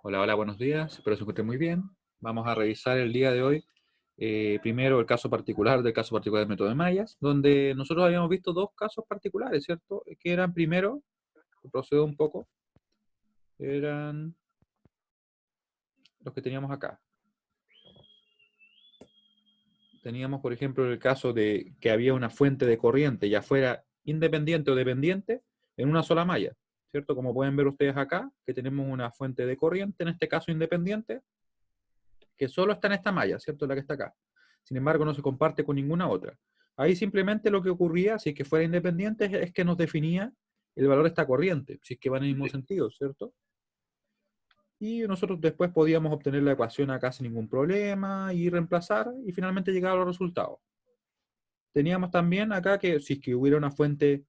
Hola, hola, buenos días. Espero se encuentren muy bien. Vamos a revisar el día de hoy, primero el caso particular del método de Mayas, donde nosotros habíamos visto dos casos particulares, ¿cierto? Que eran primero, procedo un poco, eran los que teníamos acá. Teníamos, por ejemplo, el caso de que había una fuente de corriente, ya fuera independiente o dependiente, en una sola malla, ¿cierto? Como pueden ver ustedes acá, que tenemos una fuente de corriente, en este caso independiente, que solo está en esta malla, ¿cierto? La que está acá. Sin embargo, no se comparte con ninguna otra. Ahí simplemente lo que ocurría, si es que fuera independiente, es que nos definía el valor de esta corriente, si es que va en el mismo sentido, ¿cierto? Y nosotros después podíamos obtener la ecuación acá sin ningún problema y reemplazar y finalmente llegar a los resultados. Teníamos también acá que si es que hubiera una fuente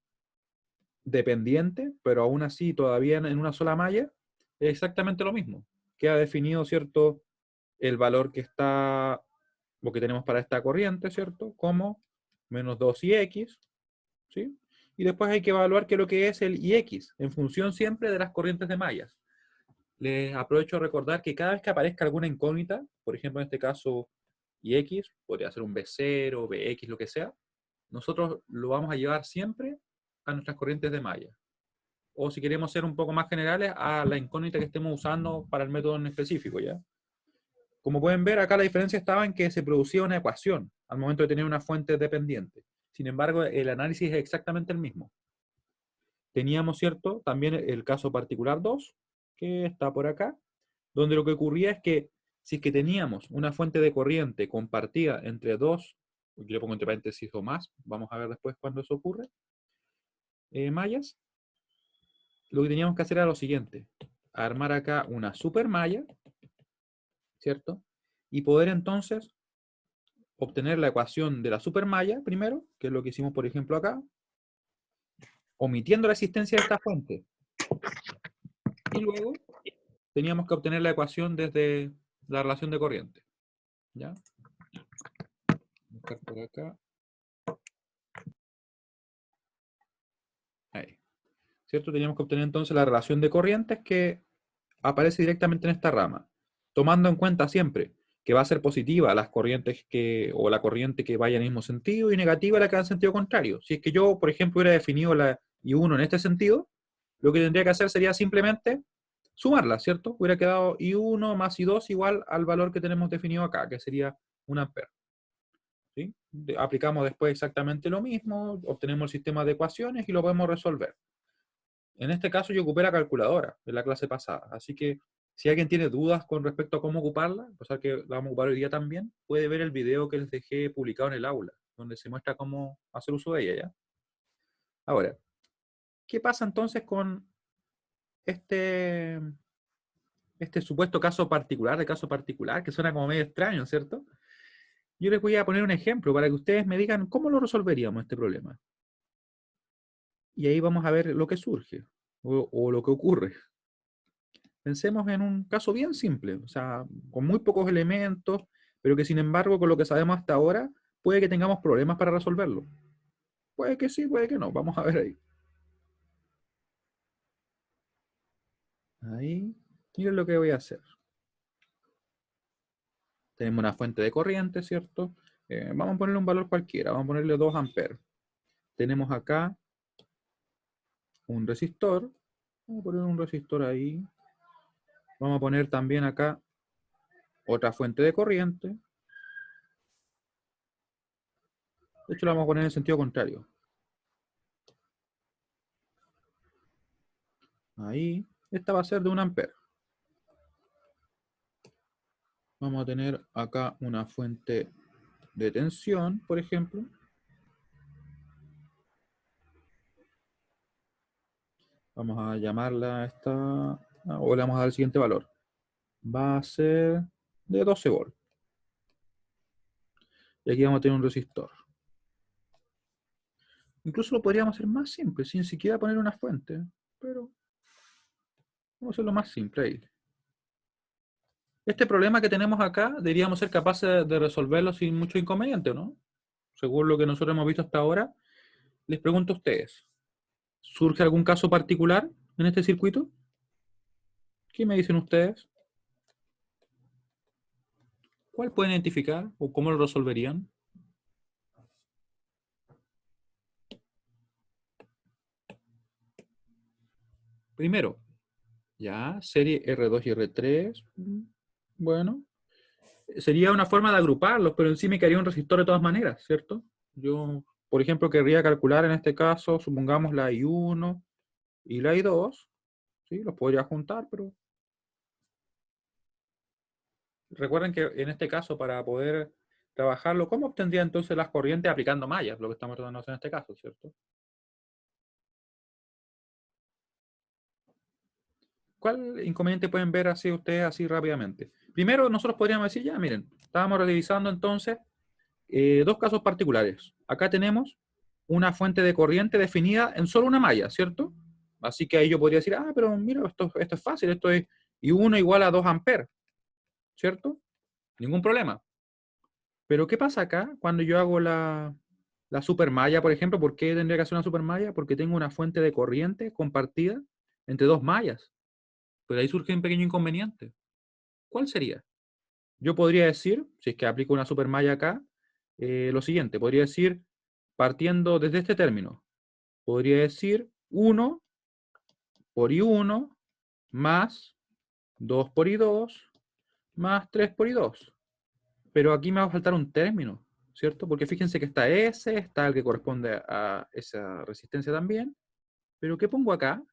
dependiente, pero aún así todavía en una sola malla, es exactamente lo mismo. Queda definido, ¿cierto? El valor que está, lo que tenemos para esta corriente, ¿cierto? Como menos 2ix, ¿sí? Y después hay que evaluar qué es lo que es el ix, en función siempre de las corrientes de mallas. Les aprovecho a recordar que cada vez que aparezca alguna incógnita, por ejemplo en este caso ix, podría ser un b0, bx, lo que sea, nosotros lo vamos a llevar siempre a nuestras corrientes de malla. O si queremos ser un poco más generales, a la incógnita que estemos usando para el método en específico, ¿ya? Como pueden ver, acá la diferencia estaba en que se producía una ecuación al momento de tener una fuente dependiente. Sin embargo, el análisis es exactamente el mismo. Teníamos, ¿cierto?, también el caso particular 2, que está por acá, donde lo que ocurría es que si es que teníamos una fuente de corriente compartida entre dos, yo le pongo entre paréntesis o más, vamos a ver después cuándo eso ocurre, mallas, lo que teníamos que hacer era lo siguiente: armar acá una supermalla, ¿cierto? Y poder entonces obtener la ecuación de la supermalla primero, que es lo que hicimos por ejemplo acá, omitiendo la existencia de esta fuente. Y luego teníamos que obtener la ecuación desde la relación de corriente. ¿Ya? Buscar por acá. Ahí. ¿Cierto? Teníamos que obtener entonces la relación de corrientes que aparece directamente en esta rama, tomando en cuenta siempre que va a ser positiva las corrientes o la corriente que vaya en el mismo sentido y negativa la que va en sentido contrario. Si es que yo, por ejemplo, hubiera definido la I1 en este sentido, lo que tendría que hacer sería simplemente sumarla, ¿cierto? Hubiera quedado I1 más I2 igual al valor que tenemos definido acá, que sería 1 ampere. ¿Sí? Aplicamos después exactamente lo mismo, obtenemos el sistema de ecuaciones y lo podemos resolver. En este caso yo ocupé la calculadora en la clase pasada, así que si alguien tiene dudas con respecto a cómo ocuparla, pues que la vamos a ocupar hoy día también, puede ver el video que les dejé publicado en el aula, donde se muestra cómo hacer uso de ella, ¿ya? Ahora, ¿qué pasa entonces con este, este supuesto caso particular, que suena como medio extraño, ¿cierto? Yo les voy a poner un ejemplo para que ustedes me digan cómo lo resolveríamos este problema. Y ahí vamos a ver lo que surge o lo que ocurre. Pensemos en un caso bien simple, o sea, con muy pocos elementos, pero que sin embargo, con lo que sabemos hasta ahora, puede que tengamos problemas para resolverlo. Puede que sí, puede que no. Vamos a ver ahí. Ahí. Miren lo que voy a hacer. Tenemos una fuente de corriente, ¿cierto? Vamos a ponerle un valor cualquiera. Vamos a ponerle 2 amperes. Tenemos acá un resistor. Vamos a poner un resistor ahí. Vamos a poner también acá otra fuente de corriente. De hecho, la vamos a poner en sentido contrario. Ahí. Esta va a ser de 1 ampere. Vamos a tener acá una fuente de tensión, por ejemplo. Vamos a llamarla esta, o le vamos a dar el siguiente valor. Va a ser de 12 volts. Y aquí vamos a tener un resistor. Incluso lo podríamos hacer más simple, sin siquiera poner una fuente. Pero vamos a hacerlo más simple ahí. Este problema que tenemos acá, deberíamos ser capaces de resolverlo sin mucho inconveniente, ¿no? Según lo que nosotros hemos visto hasta ahora, les pregunto a ustedes, ¿surge algún caso particular en este circuito? ¿Qué me dicen ustedes? ¿Cuál pueden identificar o cómo lo resolverían? Primero, ya, serie R2 y R3. Bueno, sería una forma de agruparlos, pero en sí me quedaría un resistor de todas maneras, ¿cierto? Yo, por ejemplo, querría calcular en este caso, supongamos la I1 y la I2, ¿sí? Los podría juntar, pero recuerden que en este caso, para poder trabajarlo, ¿cómo obtendría entonces las corrientes aplicando mallas? Lo que estamos tratando de hacer en este caso, ¿cierto? ¿Cuál inconveniente pueden ver así ustedes así rápidamente? Primero, nosotros podríamos decir, ya, miren, estábamos revisando entonces dos casos particulares. Acá tenemos una fuente de corriente definida en solo una malla, ¿cierto? Así que ahí yo podría decir, ah, pero mira, esto es fácil, esto es I1 igual a 2 amperes, ¿cierto? Ningún problema. Pero ¿qué pasa acá cuando yo hago la supermalla, por ejemplo? ¿Por qué tendría que hacer una supermalla? Porque tengo una fuente de corriente compartida entre dos mallas. Pero ahí surge un pequeño inconveniente. ¿Cuál sería? Yo podría decir, si es que aplico una supermalla acá, lo siguiente. Podría decir, partiendo desde este término, podría decir 1 por I1 más 2 por I2 más 3 por I2. Pero aquí me va a faltar un término, ¿cierto? Porque fíjense que está S, está el que corresponde a esa resistencia también. Pero ¿qué pongo acá?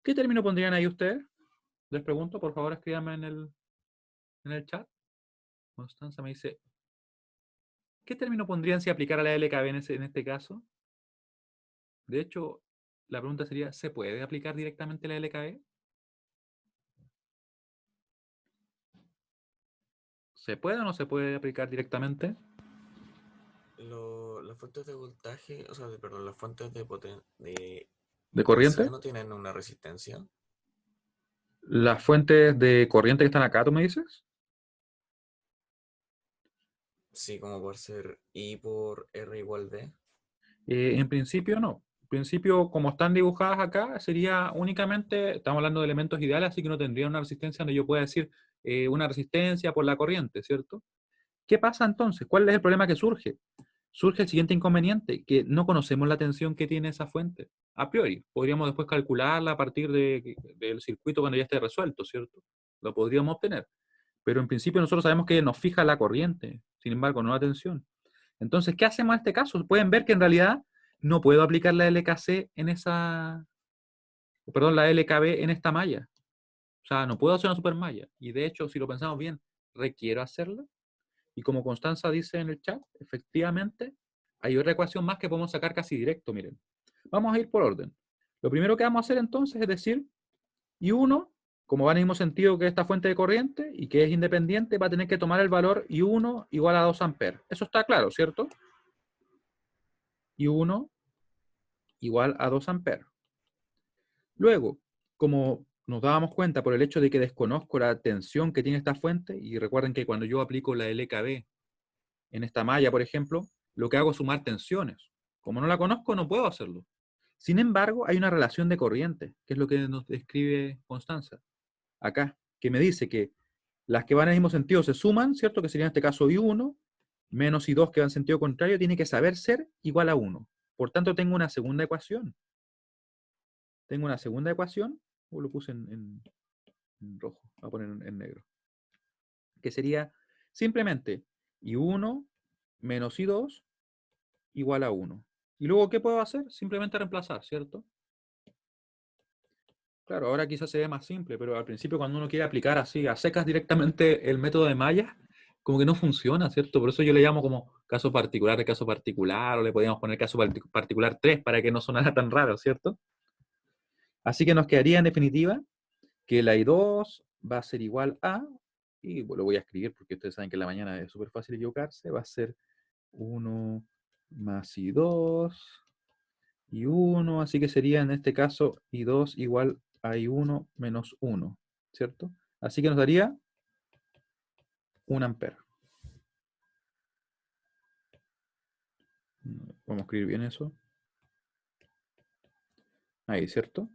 ¿Qué término pondrían ahí ustedes? Les pregunto, por favor, escríbanme en el chat. Constanza me dice, ¿qué término pondrían si aplicara la LKB en este caso? De hecho, la pregunta sería, ¿se puede aplicar directamente la LKB? ¿Se puede o no se puede aplicar directamente? Las fuentes de voltaje, o sea, perdón, las fuentes de ¿De DC corriente? no tienen una resistencia. ¿Las fuentes de corriente que están acá, tú me dices? Sí, como por ser I por R igual D. En principio no. En principio, como están dibujadas acá, sería únicamente, estamos hablando de elementos ideales, así que no tendría una resistencia donde yo pueda decir una resistencia por la corriente, ¿cierto? ¿Qué pasa entonces? ¿Cuál es el problema que surge? Surge el siguiente inconveniente, que no conocemos la tensión que tiene esa fuente. A priori, podríamos después calcularla a partir del circuito cuando ya esté resuelto, ¿cierto? Lo podríamos obtener. Pero en principio nosotros sabemos que nos fija la corriente, sin embargo, no la tensión. Entonces, ¿qué hacemos en este caso? Pueden ver que en realidad no puedo aplicar la LKC en esa, perdón, la LKB en esta malla. O sea, no puedo hacer una supermalla. Y de hecho, si lo pensamos bien, requiero hacerla. Y como Constanza dice en el chat, efectivamente, hay otra ecuación más que podemos sacar casi directo, miren. Vamos a ir por orden. Lo primero que vamos a hacer entonces es decir, I1, como va en el mismo sentido que esta fuente de corriente y que es independiente, va a tener que tomar el valor I1 igual a 2 amperes. Eso está claro, ¿cierto? I1 igual a 2 amperes. Luego, como nos dábamos cuenta por el hecho de que desconozco la tensión que tiene esta fuente, y recuerden que cuando yo aplico la LKB en esta malla, por ejemplo, lo que hago es sumar tensiones. Como no la conozco, no puedo hacerlo. Sin embargo, hay una relación de corriente, que es lo que nos describe Constanza acá, que me dice que las que van en el mismo sentido se suman, ¿cierto? Que sería en este caso I1, menos I2 que va en sentido contrario, tiene que saber ser igual a 1. Por tanto, tengo una segunda ecuación. Tengo una segunda ecuación, o lo puse en rojo, voy a poner en negro, que sería simplemente I1 menos I2 igual a 1. ¿Y luego qué puedo hacer? Simplemente reemplazar, ¿cierto? Claro, ahora quizás se ve más simple, pero al principio cuando uno quiere aplicar así a secas directamente el método de mallas, como que no funciona, ¿cierto? Por eso yo le llamo como caso particular, o le podríamos poner caso particular 3 para que no sonara tan raro, ¿cierto? Así que nos quedaría en definitiva que la I2 va a ser igual a, y lo voy a escribir porque ustedes saben que en la mañana es súper fácil equivocarse, va a ser 1 más I2 y 1, así que sería en este caso I2 igual a I1 menos 1, ¿cierto? Así que nos daría 1 ampere. Vamos a escribir bien eso. Ahí, ¿cierto?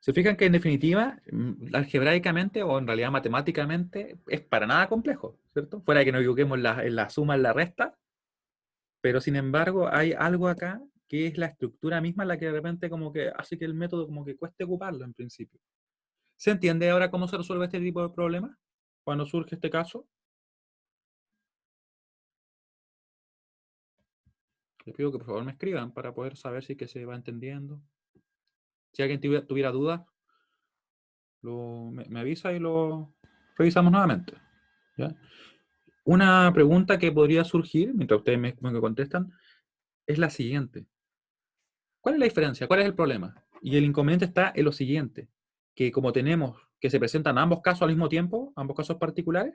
Se fijan que en definitiva, algebraicamente o en realidad matemáticamente, es para nada complejo, ¿cierto? Fuera de que nos equivoquemos en la suma, en la resta, pero sin embargo hay algo acá que es la estructura misma la que de repente como que hace que el método como que cueste ocuparlo en principio. ¿Se entiende ahora cómo se resuelve este tipo de problemas cuando surge este caso? Les pido que por favor me escriban para poder saber si es que se va entendiendo. Si alguien tuviera dudas, me avisa y lo revisamos nuevamente. ¿Ya? Una pregunta que podría surgir, mientras ustedes me contestan, es la siguiente. ¿Cuál es la diferencia? ¿Cuál es el problema? Y el inconveniente está en lo siguiente, que como tenemos que se presentan ambos casos al mismo tiempo, ambos casos particulares,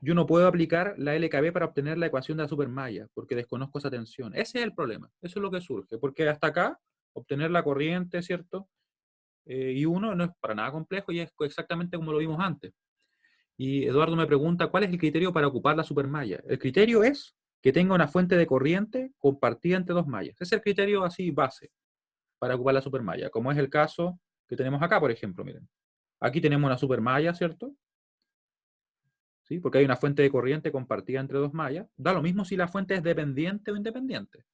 yo no puedo aplicar la LKB para obtener la ecuación de la supermalla, porque desconozco esa tensión. Ese es el problema, eso es lo que surge, porque hasta acá, obtener la corriente, ¿cierto? Y uno no es para nada complejo y es exactamente como lo vimos antes. Y Eduardo me pregunta, ¿cuál es el criterio para ocupar la supermalla? El criterio es que tenga una fuente de corriente compartida entre dos mallas. Ese es el criterio así base para ocupar la supermalla, como es el caso que tenemos acá, por ejemplo, miren. Aquí tenemos una supermalla, ¿cierto? ¿Sí? Porque hay una fuente de corriente compartida entre dos mallas. Da lo mismo si la fuente es dependiente o independiente.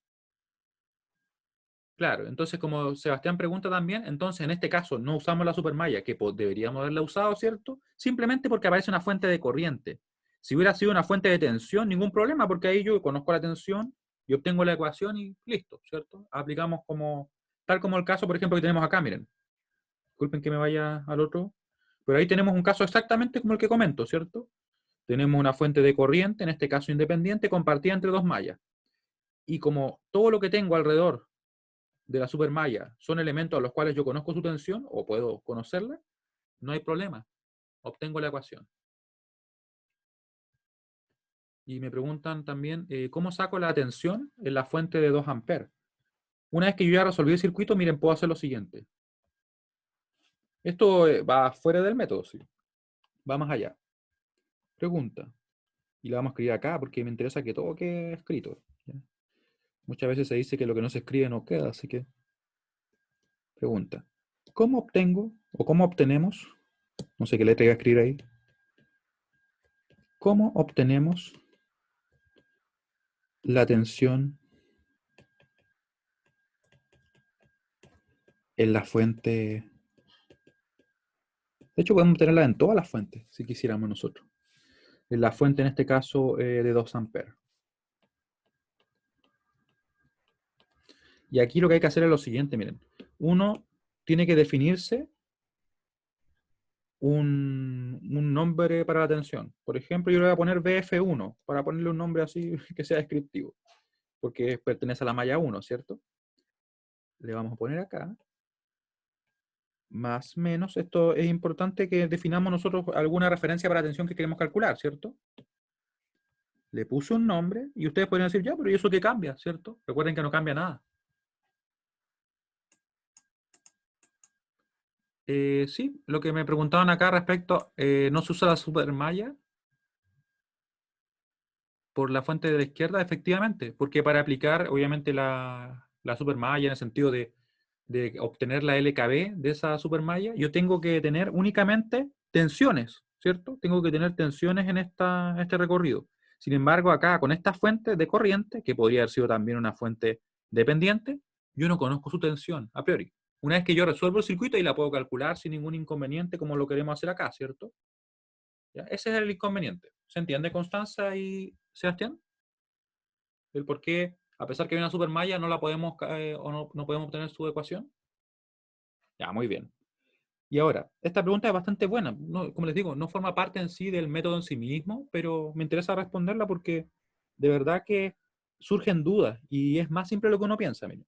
Claro, entonces como Sebastián pregunta también, entonces en este caso no usamos la supermalla, que deberíamos haberla usado, ¿cierto? Simplemente porque aparece una fuente de corriente. Si hubiera sido una fuente de tensión, ningún problema, porque ahí yo conozco la tensión y obtengo la ecuación y listo, ¿cierto? Aplicamos como, tal como el caso, por ejemplo, que tenemos acá, miren. Disculpen que me vaya al otro, pero ahí tenemos un caso exactamente como el que comento, ¿cierto? Tenemos una fuente de corriente, en este caso independiente, compartida entre dos mallas. Y como todo lo que tengo alrededor de la supermalla son elementos a los cuales yo conozco su tensión o puedo conocerla, no hay problema. Obtengo la ecuación. Y me preguntan también, ¿cómo saco la tensión en la fuente de 2 amperes? Una vez que yo ya resolví el circuito, miren, puedo hacer lo siguiente. Esto va fuera del método, sí. Va más allá. Pregunta. Y la vamos a escribir acá porque me interesa que todo quede escrito. ¿Ya? Muchas veces se dice que lo que no se escribe no queda, así que pregunta. ¿Cómo obtengo o cómo obtenemos, no sé qué letra iba a escribir ahí, cómo obtenemos la tensión en la fuente? De hecho, podemos tenerla en todas las fuentes, si quisiéramos nosotros. En la fuente, en este caso, de 2 amperes. Y aquí lo que hay que hacer es lo siguiente, miren. Uno tiene que definirse un nombre para la tensión. Por ejemplo, yo le voy a poner BF1, para ponerle un nombre así que sea descriptivo, porque pertenece a la malla 1, ¿cierto? Le vamos a poner acá, más menos. Esto es importante que definamos nosotros alguna referencia para la tensión que queremos calcular, ¿cierto? Le puse un nombre y ustedes pueden decir, ya, pero ¿y eso qué cambia, cierto? Recuerden que no cambia nada. Sí, lo que me preguntaban acá respecto, ¿no se usa la supermalla por la fuente de la izquierda? Efectivamente, porque para aplicar, obviamente, la supermalla en el sentido de obtener la LKB de esa supermalla, yo tengo que tener únicamente tensiones, ¿cierto? Tengo que tener tensiones en este recorrido. Sin embargo, acá con esta fuente de corriente, que podría haber sido también una fuente dependiente, yo no conozco su tensión a priori. Una vez que yo resuelvo el circuito y la puedo calcular sin ningún inconveniente como lo queremos hacer acá, ¿cierto? ¿Ya? Ese es el inconveniente. ¿Se entiende, Constanza y Sebastián? El por qué, a pesar que hay una supermalla, no la podemos o no podemos obtener su ecuación. Ya, muy bien. Y ahora, esta pregunta es bastante buena. No, como les digo, no forma parte en sí del método en sí mismo, pero me interesa responderla porque de verdad que surgen dudas y es más simple de lo que uno piensa. Miren.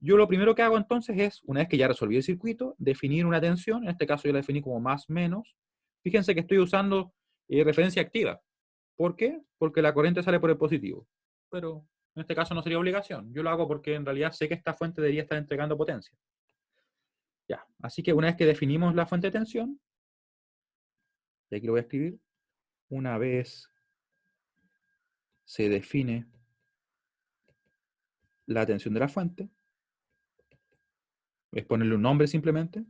Yo lo primero que hago entonces es, una vez que ya resolví el circuito, definir una tensión. En este caso yo la definí como más menos. Fíjense que estoy usando referencia activa. ¿Por qué? Porque la corriente sale por el positivo. Pero en este caso no sería obligación. Yo lo hago porque en realidad sé que esta fuente debería estar entregando potencia. Ya, así que una vez que definimos la fuente de tensión, y aquí lo voy a escribir, una vez se define la tensión de la fuente, es ponerle un nombre simplemente,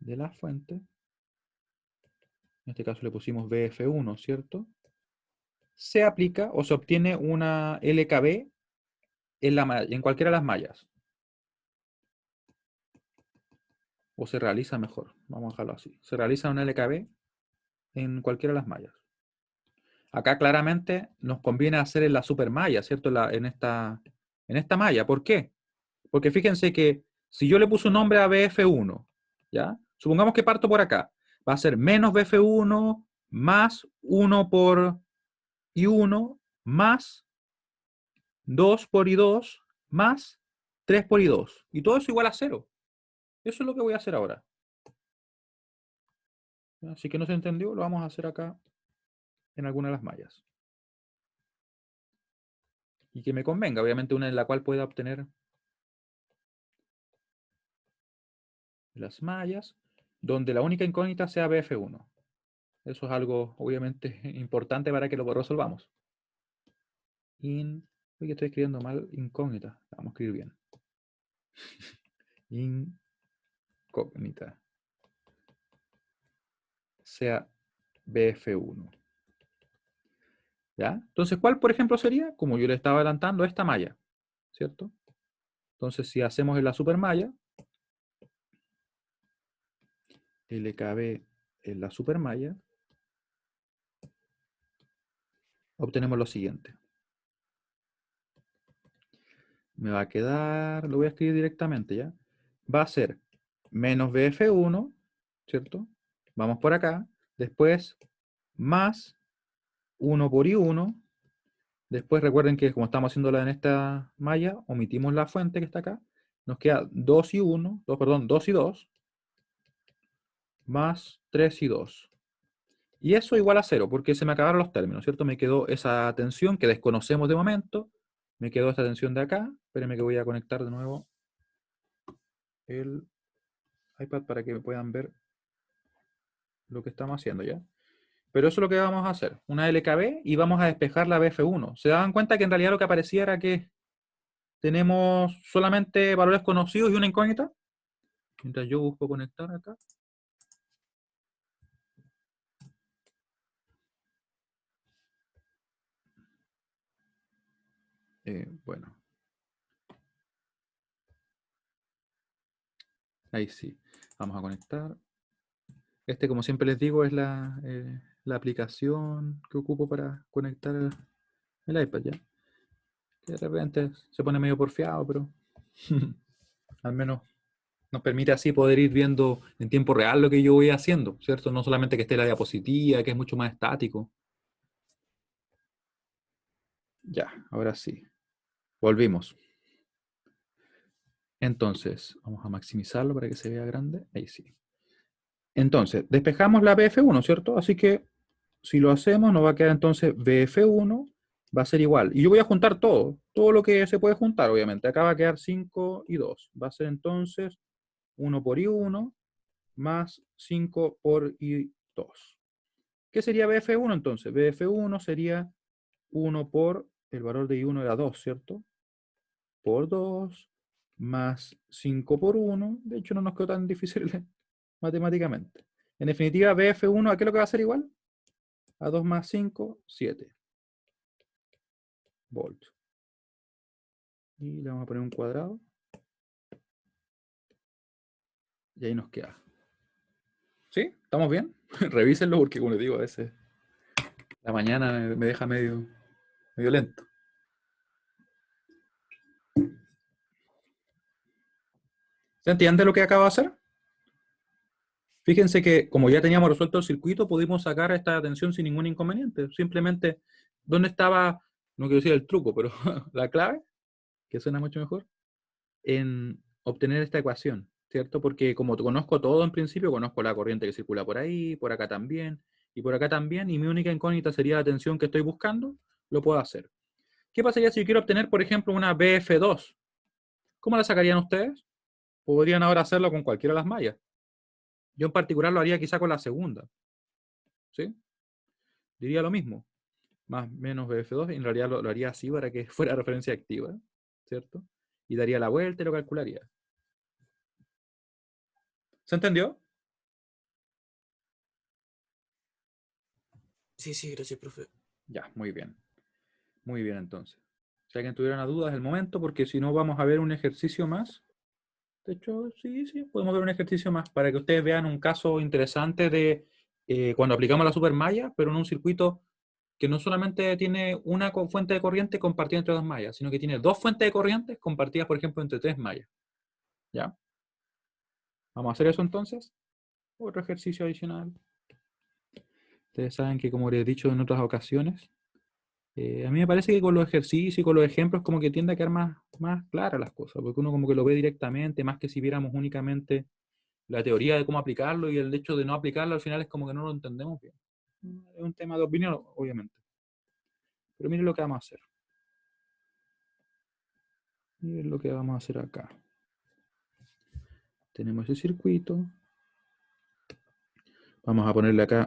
de la fuente, en este caso le pusimos BF1, ¿cierto? Se aplica o se obtiene una LKB en cualquiera de las mallas. O se realiza mejor, vamos a dejarlo así. Se realiza una LKB en cualquiera de las mallas. Acá claramente nos conviene hacer en la supermalla, ¿cierto? En esta malla. ¿Por qué? Porque fíjense que si yo le puse un nombre a BF1, ¿ya? Supongamos que parto por acá. Va a ser menos BF1 más 1 por I1 más 2 por I2 más 3 por I2. Y todo eso igual a 0. Eso es lo que voy a hacer ahora. Así que no se entendió, lo vamos a hacer acá en alguna de las mallas. Y que me convenga, obviamente una en la cual pueda obtener las mallas, donde la única incógnita sea BF1. Eso es algo, obviamente, importante para que lo resolvamos. Oye, estoy escribiendo mal incógnita. Vamos a escribir bien. Incógnita. Sea BF1. ¿Ya? Entonces, ¿cuál, por ejemplo, sería? Como yo le estaba adelantando, esta malla. ¿Cierto? Entonces, si hacemos en la supermalla, LKB en la supermalla, obtenemos lo siguiente. Me va a quedar, lo voy a escribir directamente, ¿ya? Va a ser menos BF1, ¿cierto? Vamos por acá. Después, más 1 por I1. Después recuerden que como estamos haciéndola en esta malla, omitimos la fuente que está acá. Nos queda 2 y 1, perdón, 2 y 2, más 3 y 2. Y eso igual a 0, porque se me acabaron los términos, ¿cierto? Me quedó esa tensión que desconocemos de momento. Me quedó esta tensión de acá. Espérenme que voy a conectar de nuevo el iPad para que puedan ver lo que estamos haciendo ya. Pero eso es lo que vamos a hacer. Una LKB y vamos a despejar la BF1. ¿Se dan cuenta que en realidad lo que aparecía era que tenemos solamente valores conocidos y una incógnita? Mientras yo busco conectar acá. Bueno. Ahí sí. Vamos a conectar. Este, como siempre les digo, es la aplicación que ocupo para conectar el iPad, ¿ya? Que de repente se pone medio porfiado, pero al menos nos permite así poder ir viendo en tiempo real lo que yo voy haciendo, ¿cierto? No solamente que esté la diapositiva, que es mucho más estático. Ya, ahora sí. Volvimos. Entonces, vamos a maximizarlo para que se vea grande. Ahí sí. Entonces, despejamos la BF1, ¿cierto? Así que si lo hacemos, nos va a quedar entonces BF1 va a ser igual. Y yo voy a juntar todo lo que se puede juntar, obviamente. Acá va a quedar 5 y 2. Va a ser entonces 1 por I1 más 5 por I2. ¿Qué sería BF1 entonces? BF1 sería 1 por, el valor de I1 era 2, ¿cierto? Por 2 más 5 por 1. De hecho, no nos quedó tan difícil matemáticamente. En definitiva, BF1, ¿a qué es lo que va a ser igual? A 2 más 5, 7 volts. Y le vamos a poner un cuadrado. Y ahí nos queda. ¿Sí? ¿Estamos bien? Revísenlo porque, como les digo, a veces la mañana me deja medio lento. ¿Se entiende lo que acabo de hacer? Fíjense que como ya teníamos resuelto el circuito, pudimos sacar esta tensión sin ningún inconveniente. Simplemente, ¿dónde estaba, no quiero decir el truco, pero la clave, que suena mucho mejor, en obtener esta ecuación, ¿cierto? Porque como conozco todo en principio, conozco la corriente que circula por ahí, por acá también, y por acá también, y mi única incógnita sería la tensión que estoy buscando, lo puedo hacer. ¿Qué pasaría si yo quiero obtener, por ejemplo, una BF2? ¿Cómo la sacarían ustedes? Podrían ahora hacerlo con cualquiera de las mallas. Yo en particular lo haría quizá con la segunda. ¿Sí? Diría lo mismo. Más menos BF2, en realidad lo haría así para que fuera referencia activa, ¿cierto? Y daría la vuelta y lo calcularía. ¿Se entendió? Sí, sí, gracias, profe. Ya, muy bien. Muy bien, entonces. Si alguien tuviera una duda es el momento, porque si no vamos a ver un ejercicio más. De hecho, sí, sí, podemos ver un ejercicio más para que ustedes vean un caso interesante de cuando aplicamos la supermalla, pero en un circuito que no solamente tiene una fuente de corriente compartida entre dos mallas, sino que tiene dos fuentes de corriente compartidas, por ejemplo, entre tres mallas. ¿Ya? Vamos a hacer eso entonces. Otro ejercicio adicional. Ustedes saben que, como les he dicho en otras ocasiones, a mí me parece que con los ejercicios y con los ejemplos como que tiende a quedar más claras las cosas, porque uno como que lo ve directamente, más que si viéramos únicamente la teoría de cómo aplicarlo y el hecho de no aplicarlo al final es como que no lo entendemos bien. Es un tema de opinión, obviamente. Pero miren lo que vamos a hacer. Miren lo que vamos a hacer acá. Tenemos ese circuito. Vamos a ponerle acá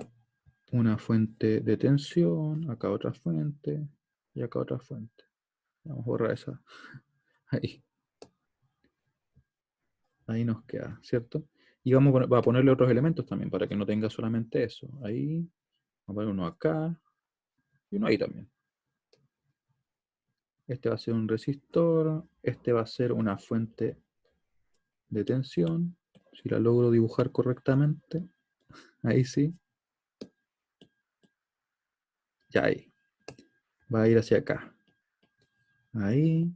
una fuente de tensión, acá otra fuente y acá otra fuente. Vamos a borrar esa. Ahí. Ahí nos queda, ¿cierto? Y vamos a ponerle otros elementos también para que no tenga solamente eso. Ahí. Vamos a poner uno acá y uno ahí también. Este va a ser un resistor. Este va a ser una fuente de tensión. Si la logro dibujar correctamente. Ahí sí. Ya ahí. Va a ir hacia acá. Ahí.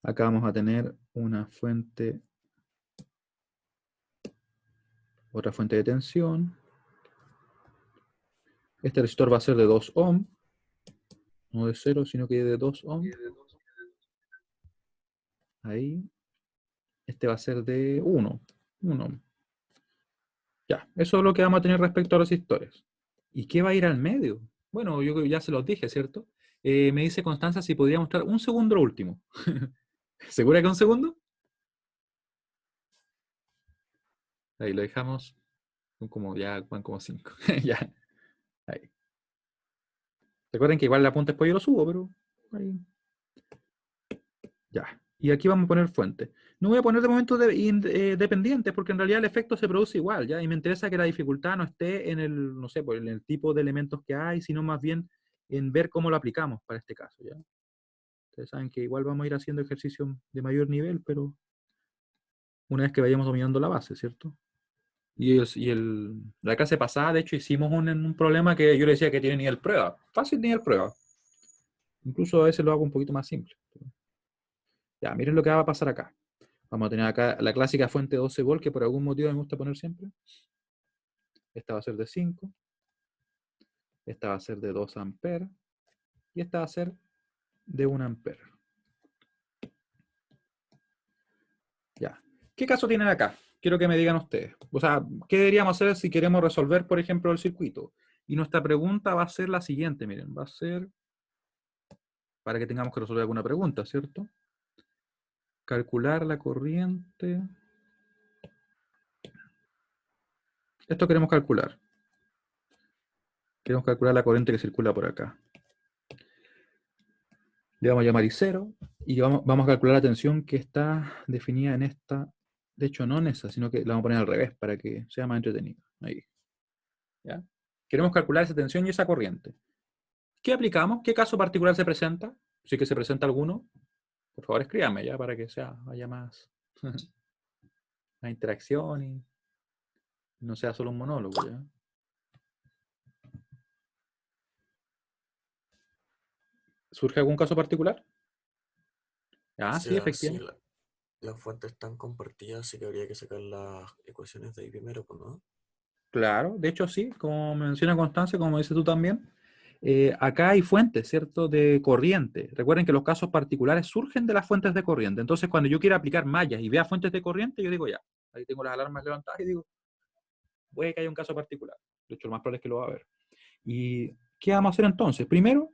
Acá vamos a tener una fuente. Otra fuente de tensión. Este resistor va a ser de 2 ohm. No de 0, sino que de 2 ohm. Ahí. Este va a ser de 1 ohm. Ya, eso es lo que vamos a tener respecto a resistores. ¿Y qué va a ir al medio? Bueno, yo ya se los dije, ¿cierto? Me dice Constanza si podría mostrar un segundo lo último. ¿Segura que un segundo? Ahí lo dejamos. Son como ya, van como 5. Ya, ahí. Recuerden que igual la punta después yo lo subo, pero ahí. Ya. Y aquí vamos a poner fuente. No voy a poner de momento dependientes porque en realidad el efecto se produce igual, ¿ya? Y me interesa que la dificultad no esté en el, no sé, pues, en el tipo de elementos que hay, sino más bien en ver cómo lo aplicamos para este caso, ¿ya? Ustedes saben que igual vamos a ir haciendo ejercicios de mayor nivel, pero una vez que vayamos dominando la base, ¿cierto? La clase pasada, de hecho, hicimos un problema que yo le decía que tiene nivel prueba. Fácil nivel prueba. Incluso a veces lo hago un poquito más simple. Ya, miren lo que va a pasar acá. Vamos a tener acá la clásica fuente de 12 volts que por algún motivo me gusta poner siempre. Esta va a ser de 5. Esta va a ser de 2 amperes. Y esta va a ser de 1 ampere. Ya. ¿Qué caso tienen acá? Quiero que me digan ustedes. O sea, ¿qué deberíamos hacer si queremos resolver, por ejemplo, el circuito? Y nuestra pregunta va a ser la siguiente, miren. Va a ser, para que tengamos que resolver alguna pregunta, ¿cierto? Calcular la corriente. Esto queremos calcular. Queremos calcular la corriente que circula por acá. Le vamos a llamar I0 y vamos a calcular la tensión que está definida en esta. De hecho, no en esa, sino que la vamos a poner al revés para que sea más entretenido. Ahí. ¿Ya? Queremos calcular esa tensión y esa corriente. ¿Qué aplicamos? ¿Qué caso particular se presenta? Si es que se presenta alguno, por favor escríbame ya para que haya más, más interacción y no sea solo un monólogo. ¿Ya? ¿Surge algún caso particular? O Ah, sí, sea, si efectivamente. las fuentes están compartidas, así que habría que sacar las ecuaciones de ahí primero, pues, ¿no? Claro, de hecho sí, como menciona Constancia, como dices tú también, acá hay fuentes, ¿cierto?, de corriente. Recuerden que los casos particulares surgen de las fuentes de corriente. Entonces, cuando yo quiero aplicar mallas y vea fuentes de corriente, yo digo ya, ahí tengo las alarmas levantadas y digo, puede que haya un caso particular. De hecho, lo más probable es que lo va a haber. ¿Y qué vamos a hacer entonces? Primero,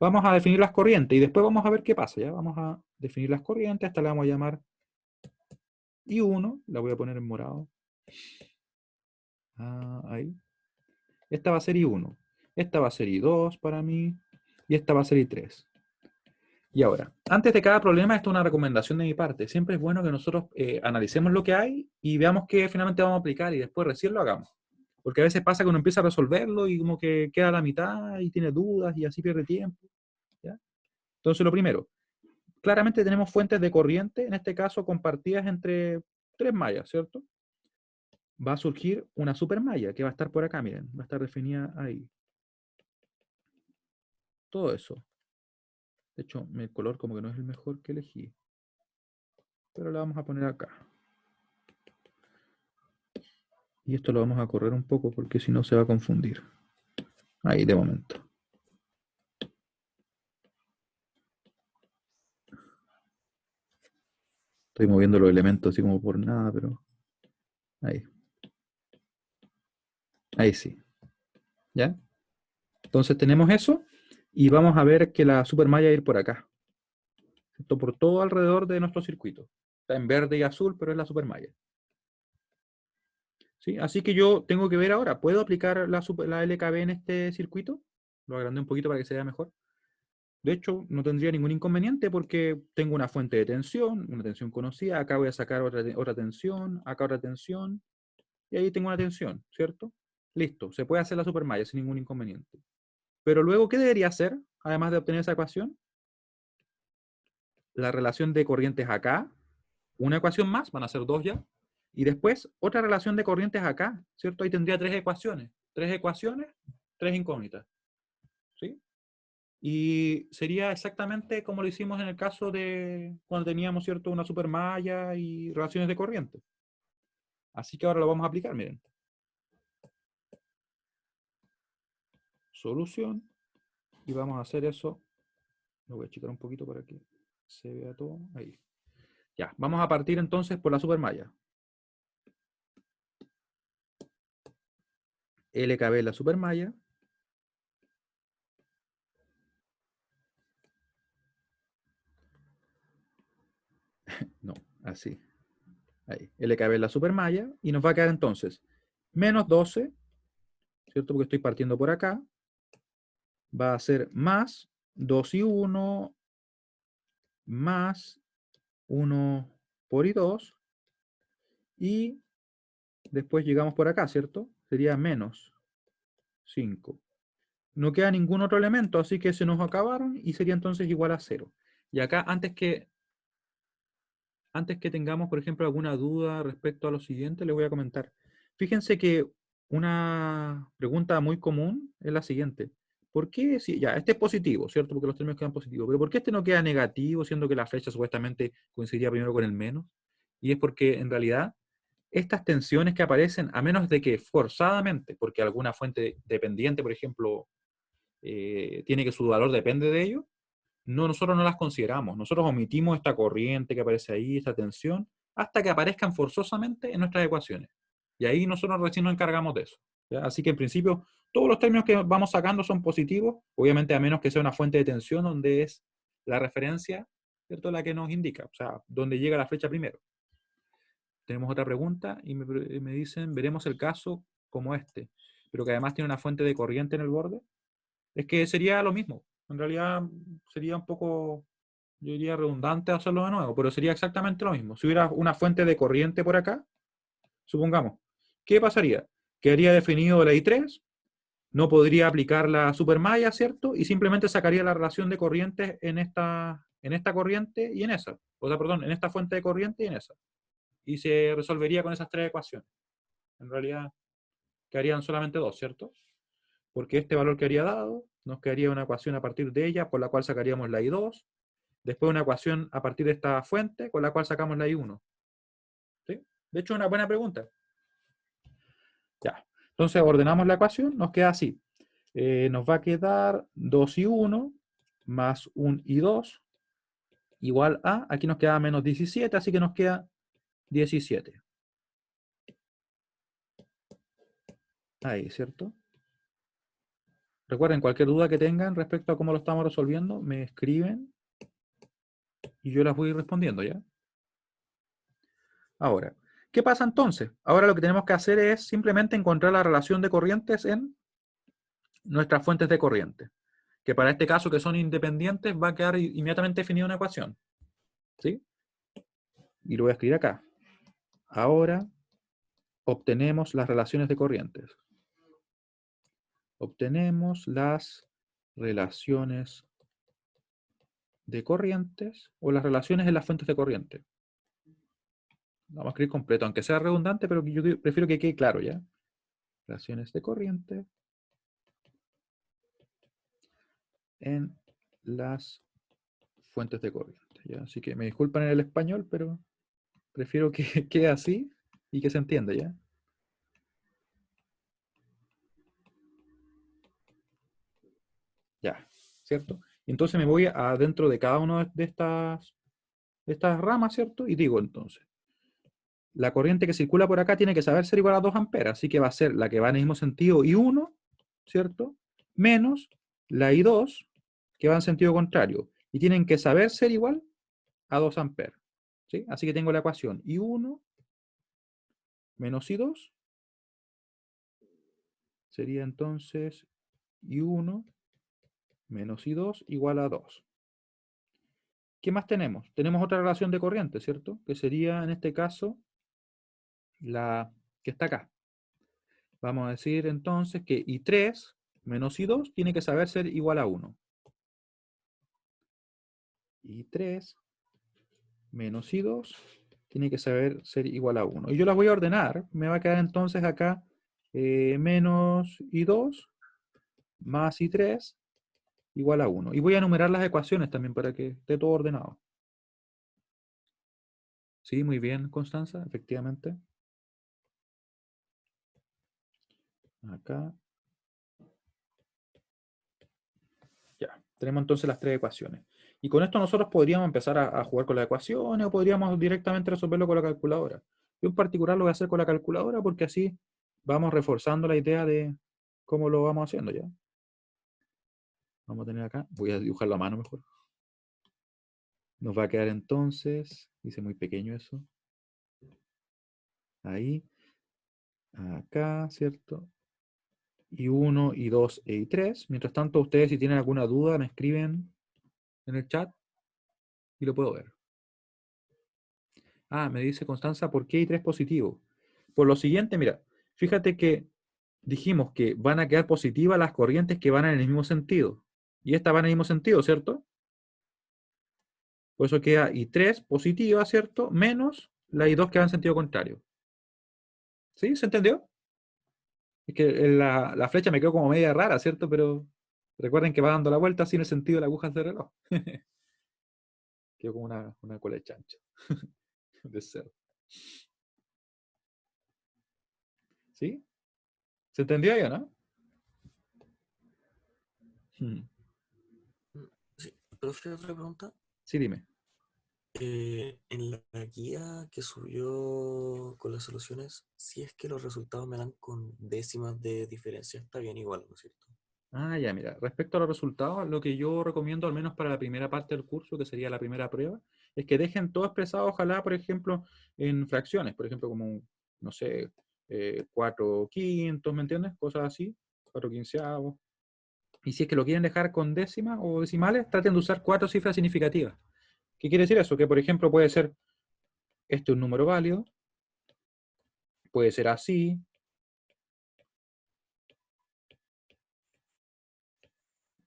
vamos a definir las corrientes y después vamos a ver qué pasa, ¿ya? Vamos a definir las corrientes, esta la vamos a llamar I1, la voy a poner en morado. Ahí. Esta va a ser I1. Esta va a ser I2 para mí. Y esta va a ser I3. Y ahora, antes de cada problema, esto es una recomendación de mi parte. Siempre es bueno que nosotros analicemos lo que hay y veamos qué finalmente vamos a aplicar y después recién lo hagamos. Porque a veces pasa que uno empieza a resolverlo y como que queda a la mitad y tiene dudas y así pierde tiempo. ¿Ya? Entonces, lo primero, claramente tenemos fuentes de corriente, en este caso compartidas entre tres mallas, ¿cierto? Va a surgir una supermalla que va a estar por acá, miren, va a estar definida ahí. Todo eso. De hecho, el color como que no es el mejor que elegí. Pero la vamos a poner acá. Y esto lo vamos a correr un poco porque si no se va a confundir. Ahí, de momento. Estoy moviendo los elementos así como por nada, pero... Ahí. Ahí sí. ¿Ya? Entonces tenemos eso. Y vamos a ver que la supermalla va a ir por acá. Esto por todo alrededor de nuestro circuito. Está en verde y azul, pero es la supermalla. ¿Sí? Así que yo tengo que ver ahora, ¿puedo aplicar la LKB en este circuito? Lo agrandé un poquito para que se vea mejor. De hecho, no tendría ningún inconveniente porque tengo una fuente de tensión, una tensión conocida, acá voy a sacar otra tensión, acá otra tensión, y ahí tengo una tensión, ¿cierto? Listo, se puede hacer la supermalla sin ningún inconveniente. Pero luego, ¿qué debería hacer, además de obtener esa ecuación? La relación de corrientes acá, una ecuación más, van a ser dos ya, y después otra relación de corrientes acá, ¿cierto? Ahí tendría tres ecuaciones, tres incógnitas, ¿sí? Y sería exactamente como lo hicimos en el caso de cuando teníamos, ¿cierto?, una supermalla y relaciones de corriente. Así que ahora lo vamos a aplicar, miren. Solución. Y vamos a hacer eso. Lo voy a achicar un poquito para que se vea todo. Ahí. Ya, vamos a partir entonces por la supermalla. LKB es la supermalla. No, así. Ahí. LKB es la supermalla. Y nos va a quedar entonces menos 12, ¿cierto? Porque estoy partiendo por acá. Va a ser más 2 y 1 más 1 por I2. Y después llegamos por acá, ¿cierto? Sería menos 5. No queda ningún otro elemento, así que se nos acabaron y sería entonces igual a 0. Y acá, antes que tengamos, por ejemplo, alguna duda respecto a lo siguiente, les voy a comentar. Fíjense que una pregunta muy común es la siguiente. ¿Por qué si ya este es positivo, ¿cierto? Porque los términos quedan positivos, pero ¿por qué este no queda negativo, siendo que la flecha supuestamente coincidiría primero con el menos? Y es porque en realidad estas tensiones que aparecen, a menos de que forzadamente, porque alguna fuente dependiente, por ejemplo, tiene que su valor depende de ello, nosotros no las consideramos. Nosotros omitimos esta corriente que aparece ahí, esta tensión, hasta que aparezcan forzosamente en nuestras ecuaciones. Y ahí nosotros recién nos encargamos de eso. ¿Ya? Así que en principio, todos los términos que vamos sacando son positivos, obviamente a menos que sea una fuente de tensión donde es la referencia, ¿cierto?, la que nos indica, o sea, donde llega la flecha primero. Tenemos otra pregunta y me dicen, veremos el caso como este, pero que además tiene una fuente de corriente en el borde. Es que sería lo mismo. En realidad sería un poco, yo diría, redundante hacerlo de nuevo, pero sería exactamente lo mismo. Si hubiera una fuente de corriente por acá, supongamos, ¿qué pasaría? Quedaría definido la I3, no podría aplicar la supermalla, ¿cierto? Y simplemente sacaría la relación de corrientes en esta corriente y en esa. O sea, perdón, en esta fuente de corriente y en esa. Y se resolvería con esas tres ecuaciones. En realidad quedarían solamente dos, ¿cierto? Porque este valor que habría dado, nos quedaría una ecuación a partir de ella, por la cual sacaríamos la I2, después una ecuación a partir de esta fuente, con la cual sacamos la I1. ¿Sí? De hecho, es una buena pregunta. Ya. Entonces ordenamos la ecuación, nos queda así. Nos va a quedar 2I1 más 1I2 igual a, aquí nos queda menos 17, así que nos queda 17. Ahí, ¿cierto? Recuerden, cualquier duda que tengan respecto a cómo lo estamos resolviendo, me escriben y yo las voy respondiendo, ¿ya? Ahora, ¿qué pasa entonces? Ahora lo que tenemos que hacer es simplemente encontrar la relación de corrientes en nuestras fuentes de corriente, que para este caso, que son independientes, va a quedar inmediatamente definida una ecuación. ¿Sí? Y lo voy a escribir acá. Ahora obtenemos las relaciones de corrientes. obtenemos las relaciones de corrientes o las relaciones en las fuentes de corriente. Vamos a escribir completo, aunque sea redundante, pero yo prefiero que quede claro, ¿ya? Relaciones de corriente en las fuentes de corriente, ¿ya? Así que me disculpan en el español, pero prefiero que quede así y que se entienda, ¿ya? Ya, ¿cierto? Entonces me voy adentro de cada una de estas ramas, ¿cierto? Y digo entonces, la corriente que circula por acá tiene que saber ser igual a 2 amperes, así que va a ser la que va en el mismo sentido I1, ¿cierto? Menos la I2, que va en sentido contrario. Y tienen que saber ser igual a 2 amperes, ¿sí? Así que tengo la ecuación I1 menos I2 sería entonces I1 menos I2 igual a 2. ¿Qué más tenemos? Tenemos otra relación de corriente, ¿cierto? Que sería, en este caso, la que está acá. Vamos a decir entonces que I3 menos I2 tiene que saber ser igual a 1. I3 menos I2 tiene que saber ser igual a 1. Y yo las voy a ordenar. Me va a quedar entonces acá menos I2 más I3 igual a 1. Y voy a enumerar las ecuaciones también para que esté todo ordenado. Sí, muy bien, Constanza, efectivamente. Acá. Ya, tenemos entonces las 3 ecuaciones. Y con esto nosotros podríamos empezar a jugar con las ecuaciones o podríamos directamente resolverlo con la calculadora. Yo en particular lo voy a hacer con la calculadora porque así vamos reforzando la idea de cómo lo vamos haciendo ya. Vamos a tener acá, voy a dibujar la mano mejor. Nos va a quedar entonces, hice muy pequeño eso. Ahí, acá, ¿cierto? I1, I2 e I3. Mientras tanto, ustedes si tienen alguna duda me escriben en el chat y lo puedo ver. Ah, me dice Constanza, ¿por qué I3 positivo? Por lo siguiente, mira, fíjate que dijimos que van a quedar positivas las corrientes que van en el mismo sentido. Y esta va en el mismo sentido, ¿cierto? Por eso queda I3 positiva, ¿cierto? Menos la I2 que va en sentido contrario. ¿Sí? ¿Se entendió? Es que la flecha me quedó como media rara, ¿cierto? Pero recuerden que va dando la vuelta así en el sentido de la aguja del reloj. Quedó como una cola de chancho. De cerdo. ¿Sí? ¿Se entendió ahí o no? Hmm. Sí, profe, otra pregunta. Sí, dime. En la guía que subió con las soluciones, si es que los resultados me dan con décimas de diferencia, está bien igual, ¿no es cierto? Ah, ya, mira, respecto a los resultados, lo que yo recomiendo, al menos para la primera parte del curso, que sería la primera prueba, es que dejen todo expresado, ojalá, por ejemplo, en fracciones, por ejemplo, como, no sé, 4 quintos, ¿me entiendes? Cosas así, 4 quinceavos. Y si es que lo quieren dejar con décimas o decimales, traten de usar 4 cifras significativas. ¿Qué quiere decir eso? Que, por ejemplo, puede ser este un número válido, puede ser así,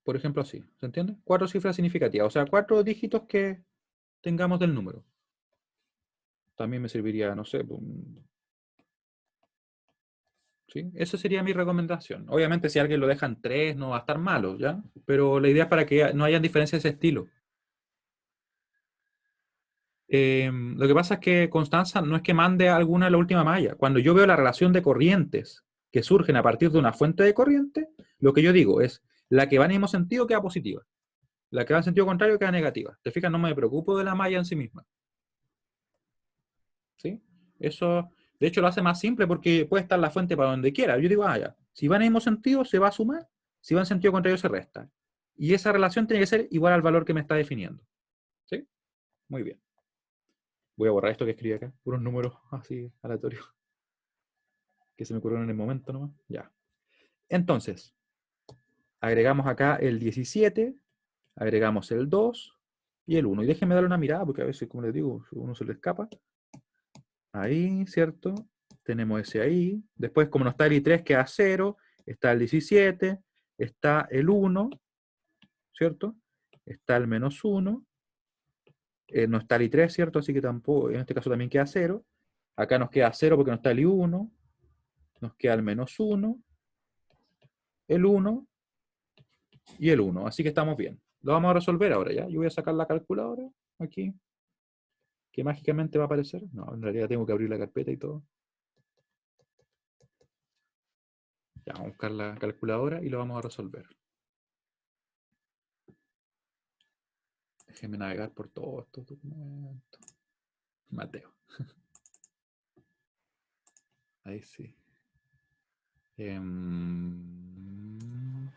por ejemplo, así, ¿se entiende? 4 cifras significativas, o sea, 4 dígitos que tengamos del número. También me serviría, no sé, ¿sí? Esa sería mi recomendación. Obviamente, si alguien lo deja en 3, no va a estar malo, ¿ya? Pero la idea es para que no haya diferencias de ese estilo. Lo que pasa es que Constanza no es que mande alguna a la última malla. Cuando yo veo la relación de corrientes que surgen a partir de una fuente de corriente, lo que yo digo es, la que va en el mismo sentido queda positiva. La que va en sentido contrario queda negativa. ¿Te fijas? No me preocupo de la malla en sí misma. ¿Sí? Eso, de hecho, lo hace más simple porque puede estar la fuente para donde quiera. Yo digo, ya, si va en el mismo sentido, se va a sumar, si va en sentido contrario, se resta. Y esa relación tiene que ser igual al valor que me está definiendo. ¿Sí? Muy bien. Voy a borrar esto que escribí acá, puros números así aleatorios que se me ocurrieron en el momento nomás. Ya. Entonces, agregamos acá el 17, agregamos el 2 y el 1. Y déjenme darle una mirada porque a veces, como les digo, uno se le escapa. Ahí, ¿cierto? Tenemos ese ahí. Después, como no está el I3, queda 0. Está el 17. está el 1, ¿cierto? Está el menos 1, no está el I3, ¿cierto? Así que tampoco, en este caso también queda 0. Acá nos queda 0 porque no está el I1, nos queda el menos 1, el 1 y el 1. Así que estamos bien. Lo vamos a resolver ahora, ¿ya? Yo voy a sacar la calculadora aquí, que mágicamente va a aparecer. No, en realidad tengo que abrir la carpeta y todo. Ya, vamos a buscar la calculadora y lo vamos a resolver. Déjenme navegar por todos estos documentos. Mateo. Ahí sí.